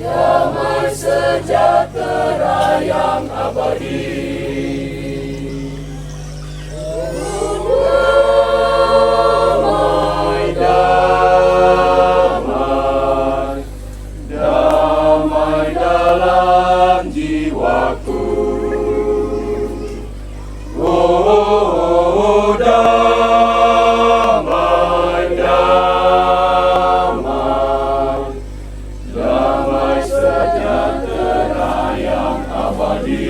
damai sejahtera yang abadi. Damai, damai, damai dalam jiwaku. Oh, damai, damai, damai sejahtera yang abadi.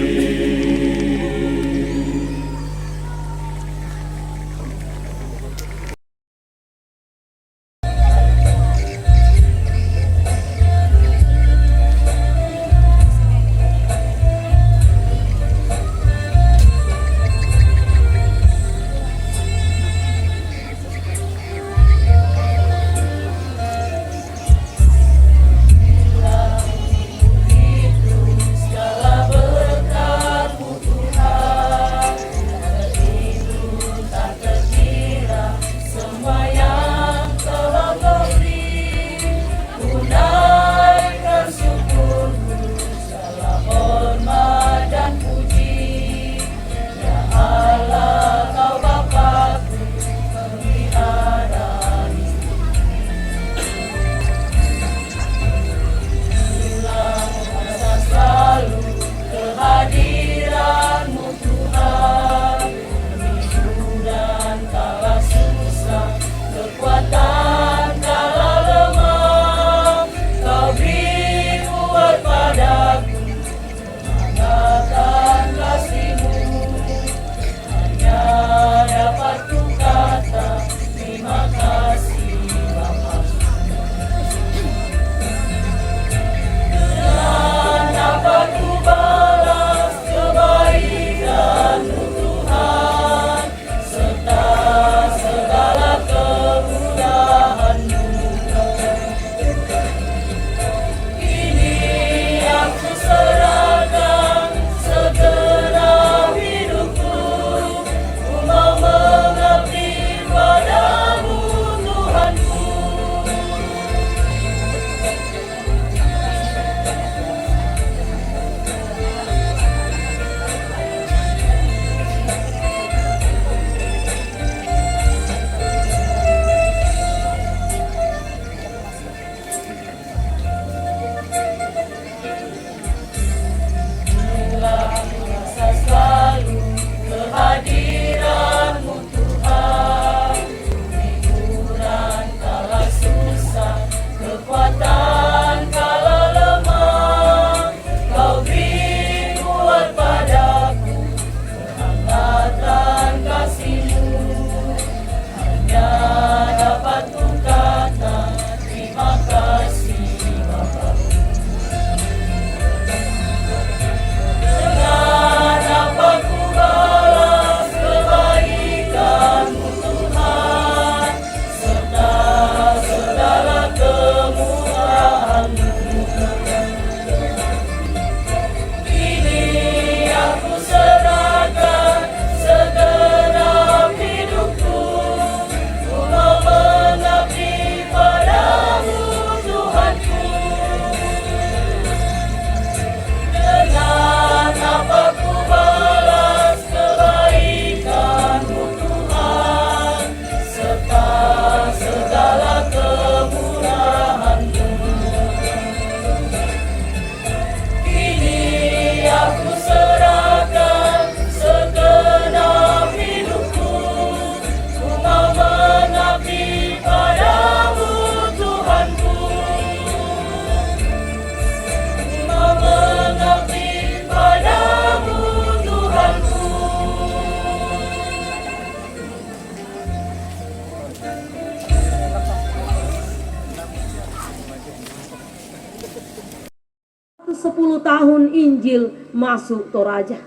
10 tahun Injil masuk Toraja.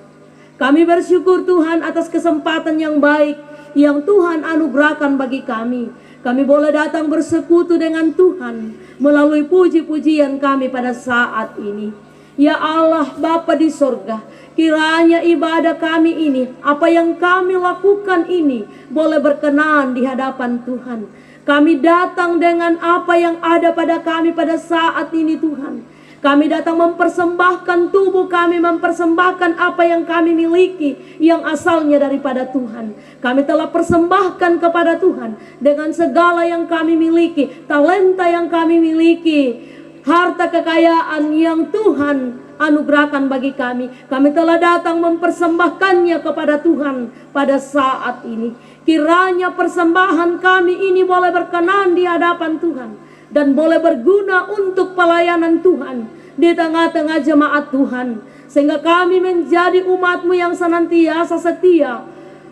Kami bersyukur Tuhan atas kesempatan yang baik yang Tuhan anugerahkan bagi kami. Kami boleh datang bersekutu dengan Tuhan melalui puji-pujian kami pada saat ini. Ya Allah Bapa di sorga, kiranya ibadah kami ini, apa yang kami lakukan ini, boleh berkenan di hadapan Tuhan. Kami datang dengan apa yang ada pada kami pada saat ini Tuhan. Kami datang mempersembahkan tubuh kami, mempersembahkan apa yang kami miliki yang asalnya daripada Tuhan. Kami telah persembahkan kepada Tuhan dengan segala yang kami miliki, talenta yang kami miliki, harta kekayaan yang Tuhan anugerahkan bagi kami. Kami telah datang mempersembahkannya kepada Tuhan pada saat ini. Kiranya persembahan kami ini boleh berkenan di hadapan Tuhan dan boleh berguna untuk pelayanan Tuhan di tengah-tengah jemaat Tuhan, sehingga kami menjadi umat-Mu yang senantiasa setia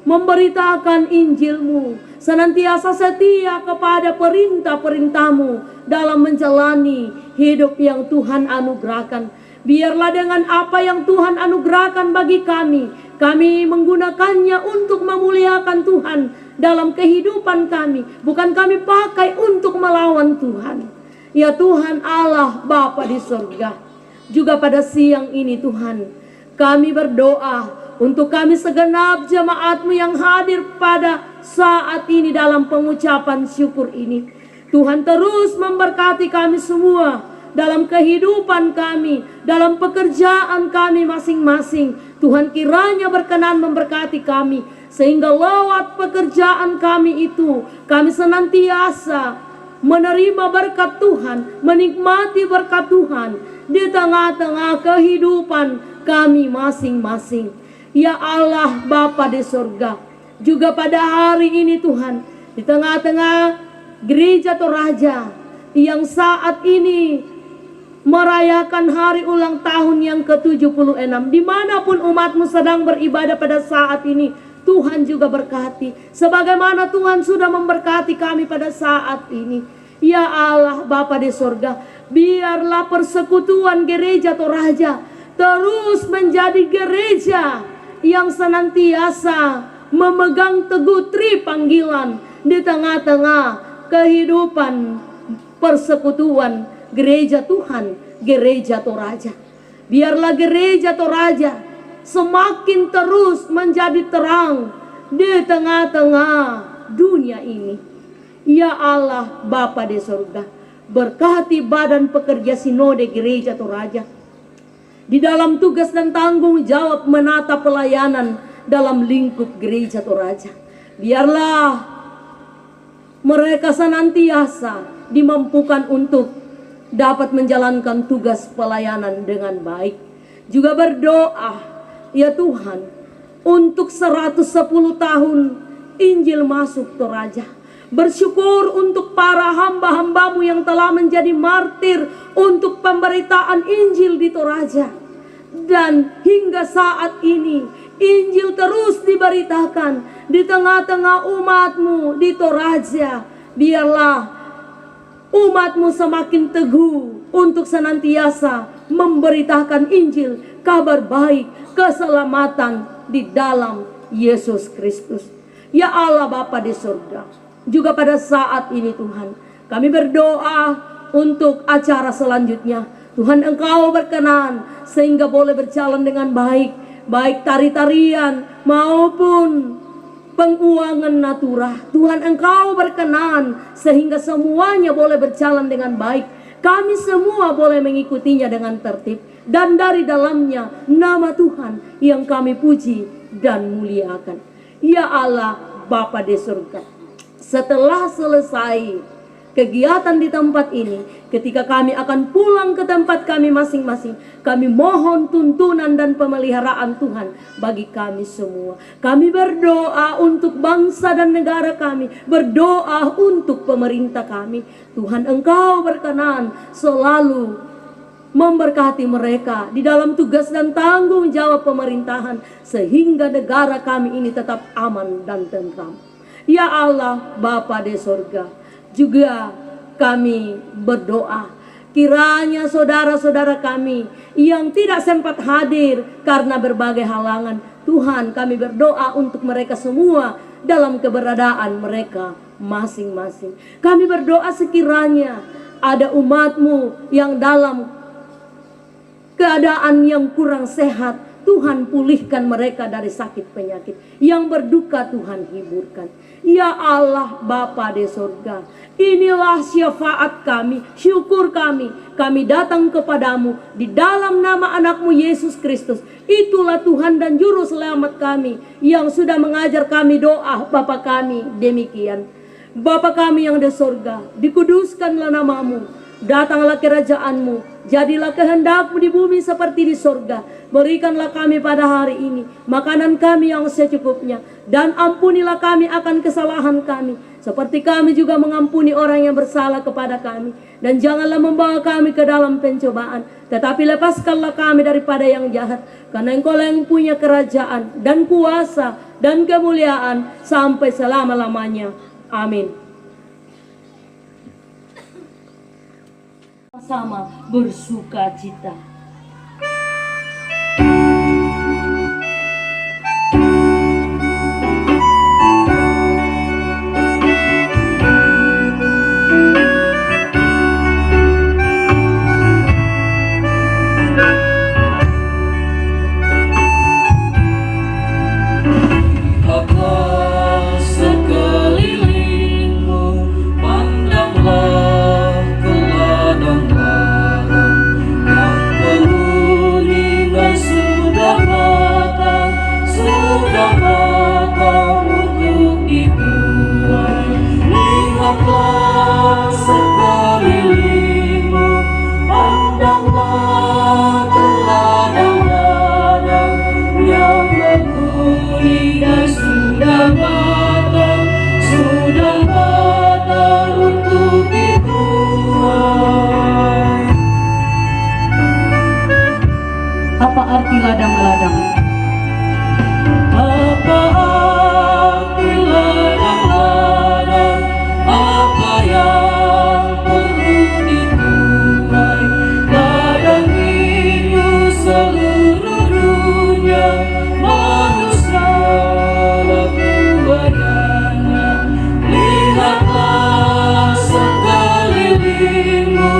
memberitakan Injil-Mu, senantiasa setia kepada perintah-perintah-Mu dalam menjalani hidup yang Tuhan anugerahkan. Biarlah dengan apa yang Tuhan anugerahkan bagi kami menggunakannya untuk memuliakan Tuhan dalam kehidupan kami. Bukan kami pakai untuk melawan Tuhan. Ya Tuhan Allah Bapa di surga, juga pada siang ini Tuhan, kami berdoa untuk kami segenap jemaat-Mu yang hadir pada saat ini dalam pengucapan syukur ini. Tuhan terus memberkati kami semua dalam kehidupan kami, dalam pekerjaan kami masing-masing. Tuhan kiranya berkenan memberkati kami, sehingga lewat pekerjaan kami itu, kami senantiasa menerima berkat Tuhan, menikmati berkat Tuhan di tengah-tengah kehidupan kami masing-masing. Ya Allah Bapa di surga, juga pada hari ini Tuhan, di tengah-tengah gereja Toraja yang saat ini merayakan hari ulang tahun yang ke-76, dimanapun umat-Mu sedang beribadah pada saat ini, Tuhan juga berkati sebagaimana Tuhan sudah memberkati kami pada saat ini. Ya Allah Bapa di surga, biarlah persekutuan gereja Toraja terus menjadi gereja yang senantiasa memegang teguh tri panggilan di tengah-tengah kehidupan persekutuan gereja Tuhan, gereja Toraja. Biarlah gereja Toraja semakin terus menjadi terang di tengah-tengah dunia ini. Ya Allah Bapa di surga, berkati badan pekerja sinode gereja Toraja di dalam tugas dan tanggung jawab menata pelayanan dalam lingkup gereja Toraja. Biarlah mereka senantiasa dimampukan untuk dapat menjalankan tugas pelayanan dengan baik. Juga berdoa, ya Tuhan, untuk 110 tahun Injil masuk Toraja. Bersyukur untuk para hamba-hambamu yang telah menjadi martir untuk pemberitaan Injil di Toraja. Dan hingga saat ini Injil terus diberitakan di tengah-tengah umatmu di Toraja. Biarlah umatmu semakin teguh untuk senantiasa memberitakan Injil, kabar baik, keselamatan di dalam Yesus Kristus. Ya Allah Bapa di surga, juga pada saat ini Tuhan, kami berdoa untuk acara selanjutnya. Tuhan, Engkau berkenan sehingga boleh berjalan dengan baik, baik tari-tarian maupun penguangan natura. Tuhan, Engkau berkenan sehingga semuanya boleh berjalan dengan baik. Kami semua boleh mengikutinya dengan tertib, dan dari dalamnya nama Tuhan yang kami puji dan muliakan. Ya Allah Bapa di surga, setelah selesai kegiatan di tempat ini, ketika kami akan pulang ke tempat kami masing-masing, kami mohon tuntunan dan pemeliharaan Tuhan bagi kami semua. Kami berdoa untuk bangsa dan negara kami, berdoa untuk pemerintah kami. Tuhan, Engkau berkenan selalu memberkati mereka di dalam tugas dan tanggung jawab pemerintahan, sehingga negara kami ini tetap aman dan tentram. Ya Allah Bapa di surga, juga kami berdoa kiranya saudara-saudara kami yang tidak sempat hadir karena berbagai halangan, Tuhan, kami berdoa untuk mereka semua dalam keberadaan mereka masing-masing. Kami berdoa sekiranya ada umat-Mu yang dalam keadaan yang kurang sehat, Tuhan pulihkan mereka dari sakit penyakit. Yang berduka Tuhan hiburkan. Ya Allah Bapa di surga, inilah syafaat kami, syukur kami. Kami datang kepadamu di dalam nama anak-Mu Yesus Kristus. Itulah Tuhan dan Juru Selamat kami yang sudah mengajar kami doa Bapa kami demikian. Bapa kami yang di surga, dikuduskanlah nama-Mu. Datanglah kerajaan-Mu, jadilah kehendak-Mu di bumi seperti di surga. Berikanlah kami pada hari ini makanan kami yang secukupnya, dan ampunilah kami akan kesalahan kami, seperti kami juga mengampuni orang yang bersalah kepada kami. Dan janganlah membawa kami ke dalam pencobaan, tetapi lepaskanlah kami daripada yang jahat. Karena Engkau yang punya kerajaan dan kuasa dan kemuliaan sampai selama-lamanya. Amin. Sama bersuka cita. Apa arti ladang-ladang? Apa arti ladang-ladang? Apa yang perlu dituai? Ladang itu seluruh dunia, manusialah buayanya. Lihatlah sekelilingmu,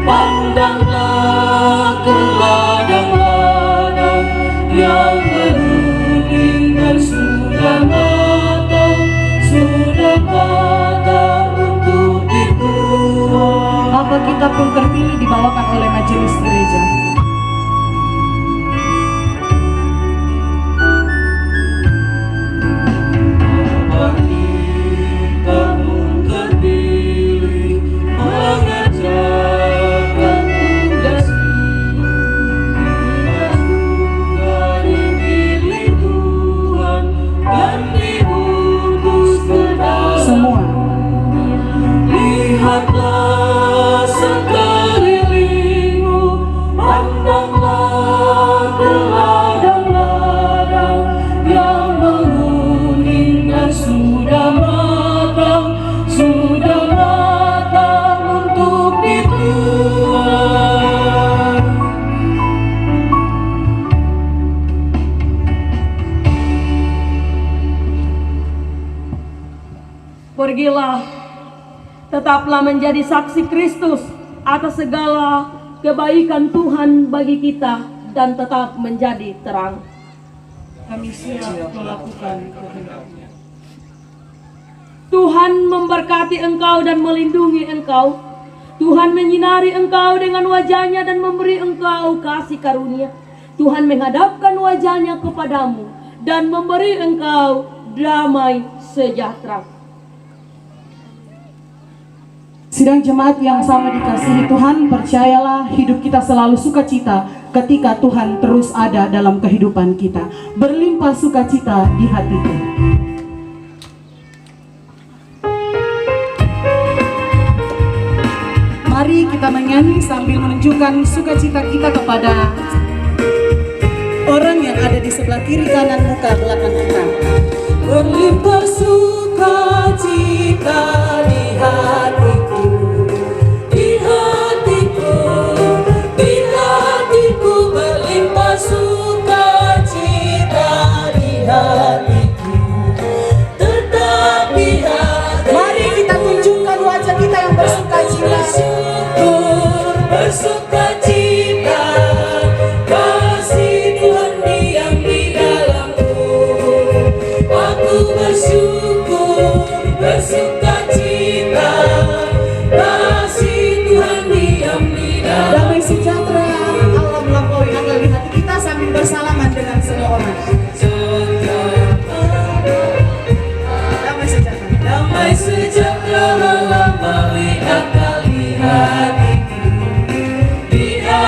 pandanglah ke ladang-ladang yang menuding dan sudah matang untuk dituai. Apa kita pun terpilih dibawakan oleh majelis gereja. Apa kita pun terpilih mengerjakan tugas semua Tetaplah menjadi saksi Kristus atas segala kebaikan Tuhan bagi kita dan tetap menjadi terang. Kami siap melakukan kehendak-Nya. Tuhan memberkati engkau dan melindungi engkau. Tuhan menyinari engkau dengan wajah-Nya dan memberi engkau kasih karunia. Tuhan menghadapkan wajah-Nya kepadamu dan memberi engkau damai sejahtera. Sidang jemaat yang sama dikasihi Tuhan, percayalah hidup kita selalu sukacita ketika Tuhan terus ada dalam kehidupan kita. Berlimpah sukacita di hatiku. Mari kita menyanyi sambil menunjukkan sukacita kita kepada Orang yang ada di sebelah kiri kanan muka belakang kita. Berlimpah sukacita di hatiku, di hatiku, di hatiku. Berlimpah sukacita di hatiku, tetapi hati. Mari kita tunjukkan wajah kita yang bersukacita. Bersukacita, kasih Tuhan diam di dalamku. Aku bersyukur, bersukacita, kasih Tuhan diam di dalamku. Damai sejahtera Allah melampaui akal di hati kita sambil bersalaman dengan semua orang. Damai sejahtera. Damai sejahtera melampaui akal di hatiku, di hatiku.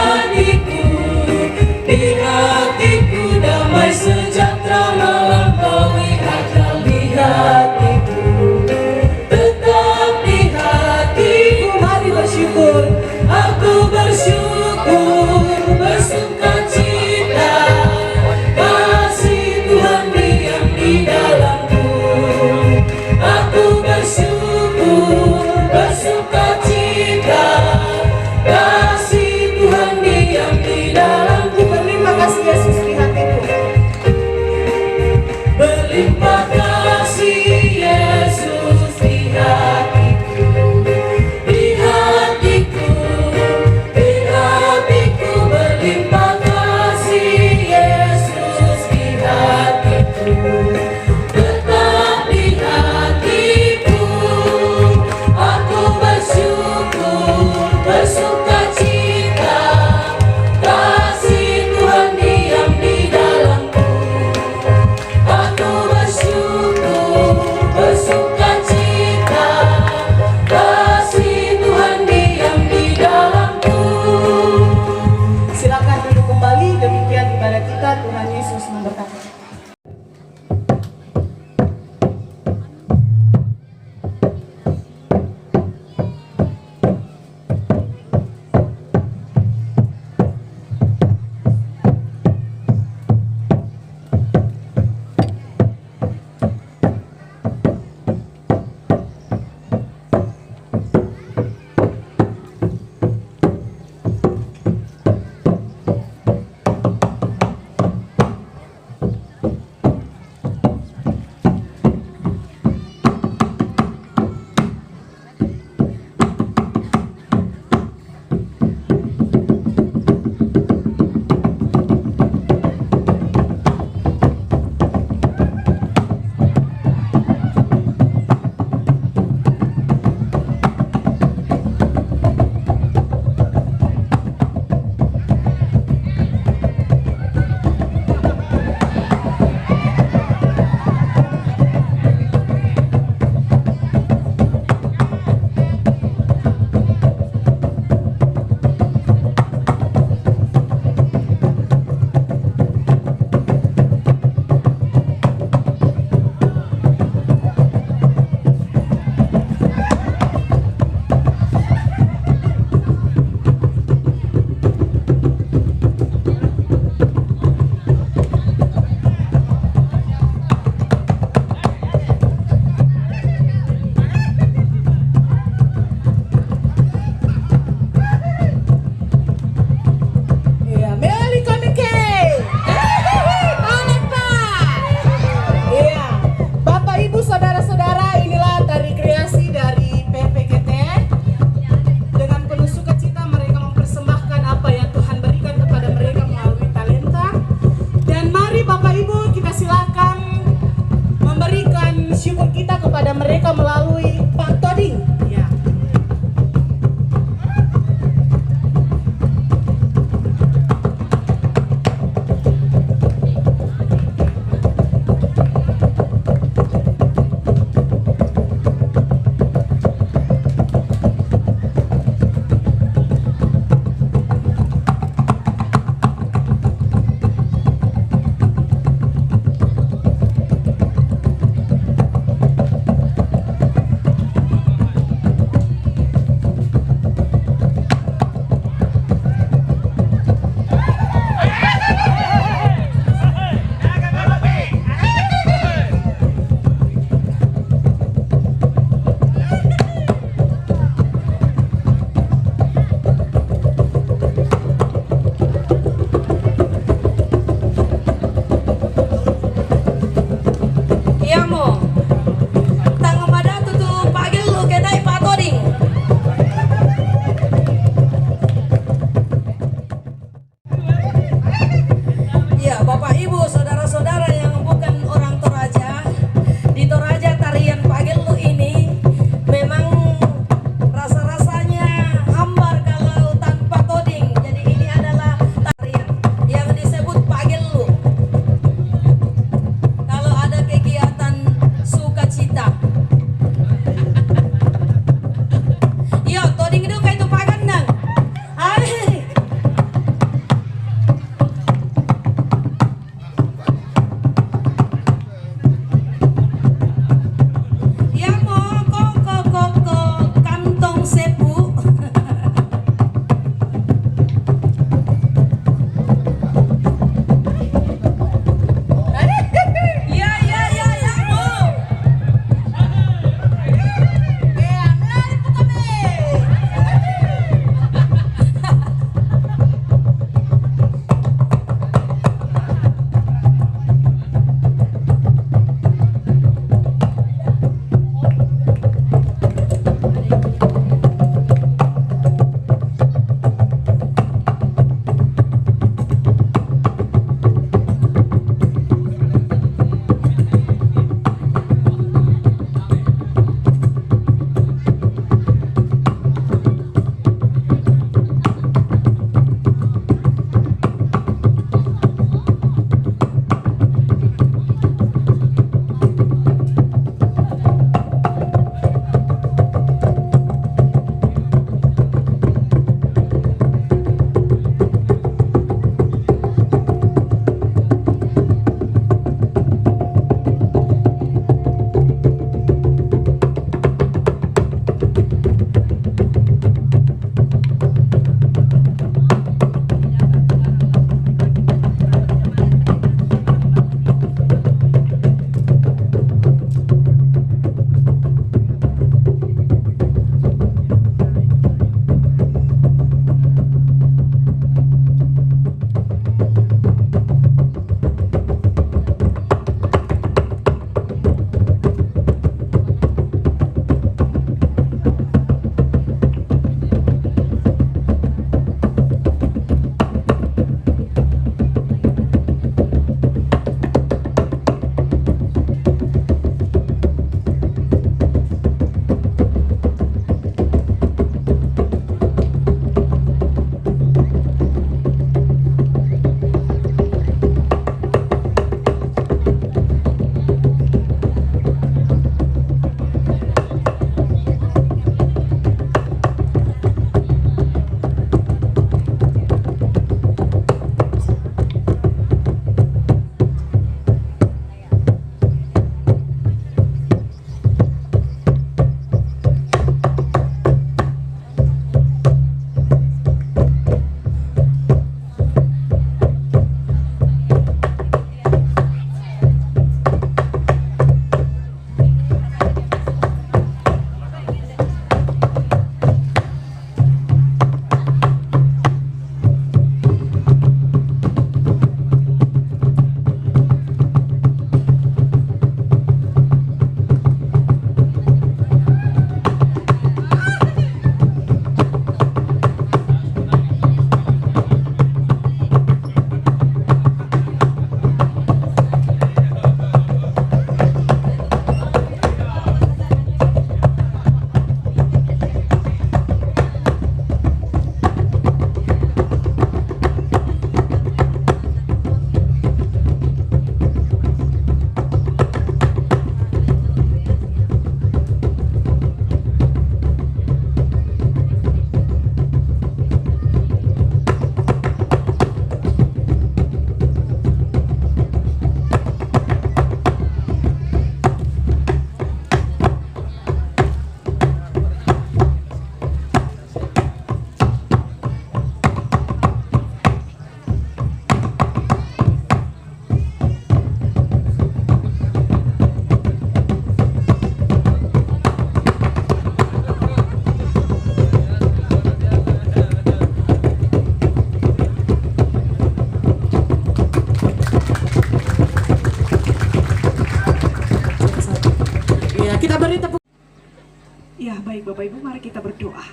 Bapak Ibu, mari kita berdoa.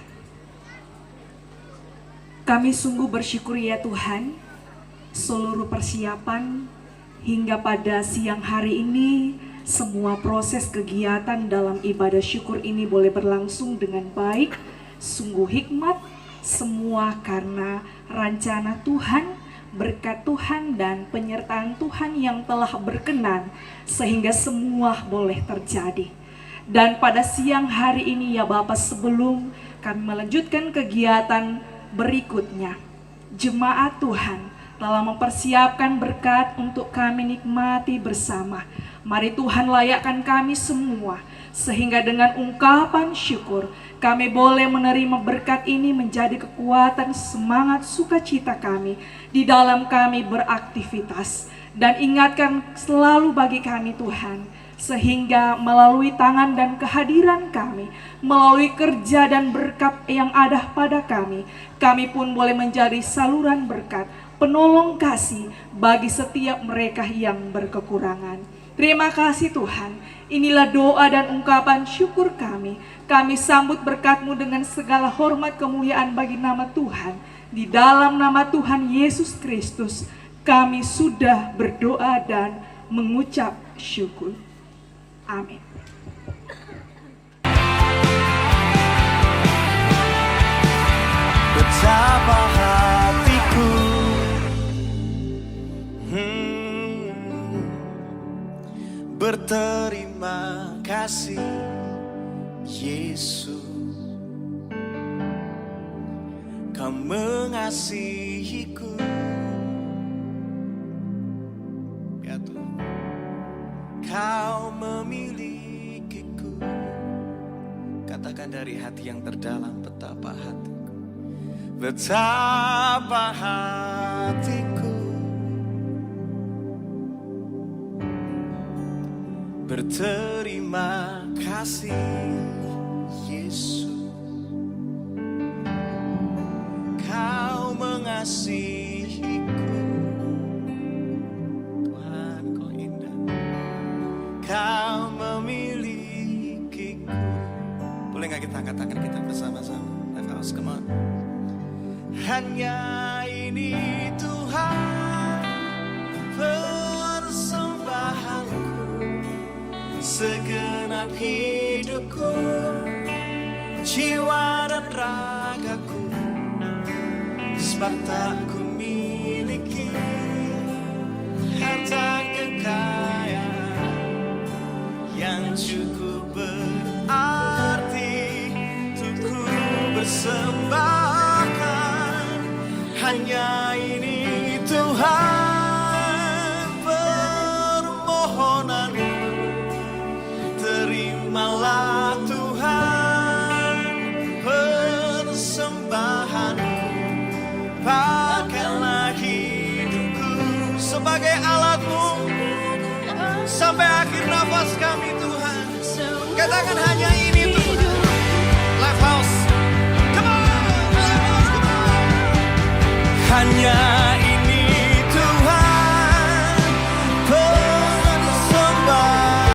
Kami sungguh bersyukur ya Tuhan, seluruh persiapan hingga pada siang hari ini, semua proses kegiatan dalam ibadah syukur ini boleh berlangsung dengan baik, sungguh hikmat, semua karena rencana Tuhan, berkat Tuhan dan penyertaan Tuhan yang telah berkenan sehingga semua boleh terjadi. Dan pada siang hari ini ya Bapak, sebelum kami melanjutkan kegiatan berikutnya, jemaat Tuhan telah mempersiapkan berkat untuk kami nikmati bersama. Mari Tuhan layakkan kami semua, sehingga dengan ungkapan syukur kami boleh menerima berkat ini menjadi kekuatan, semangat, sukacita kami di dalam kami beraktivitas. Dan ingatkan selalu bagi kami Tuhan, sehingga melalui tangan dan kehadiran kami, melalui kerja dan berkat yang ada pada kami pun boleh menjadi saluran berkat, penolong kasih bagi setiap mereka yang berkekurangan. Terima kasih Tuhan, inilah doa dan ungkapan syukur kami. Kami sambut berkat-Mu dengan segala hormat kemuliaan bagi nama Tuhan. Di dalam nama Tuhan Yesus Kristus, kami sudah berdoa dan mengucap syukur. Amin. Betapa hatiku berterima kasih Yesus, Kau mengasihiku. Ya Tuhan, Kau memilikiku. Katakan dari hati yang terdalam, betapa hatiku, betapa hatiku berterima kasih Yesus, Kau mengasihiku. Tuhan, Kau indah, Kau memilikiku. Boleh gak kita angkat tangan kita bersama-sama? Nafas, come on. Hanya ini Tuhan persembahanku, segenap hidupku, jiwa dan ragaku, sebab tak ku miliki harta kekayaan yang cukup berarti untuk ku persembahkan. Hanya ini Tuhan permohonanku, terimalah Tuhan persembahanku. Pakailah hidupku sebagai alat-Mu sampai akhir nafas kami Tuhan. Katakan hanya ini Tuhan. Live House, come on, Live House, come on. Hanya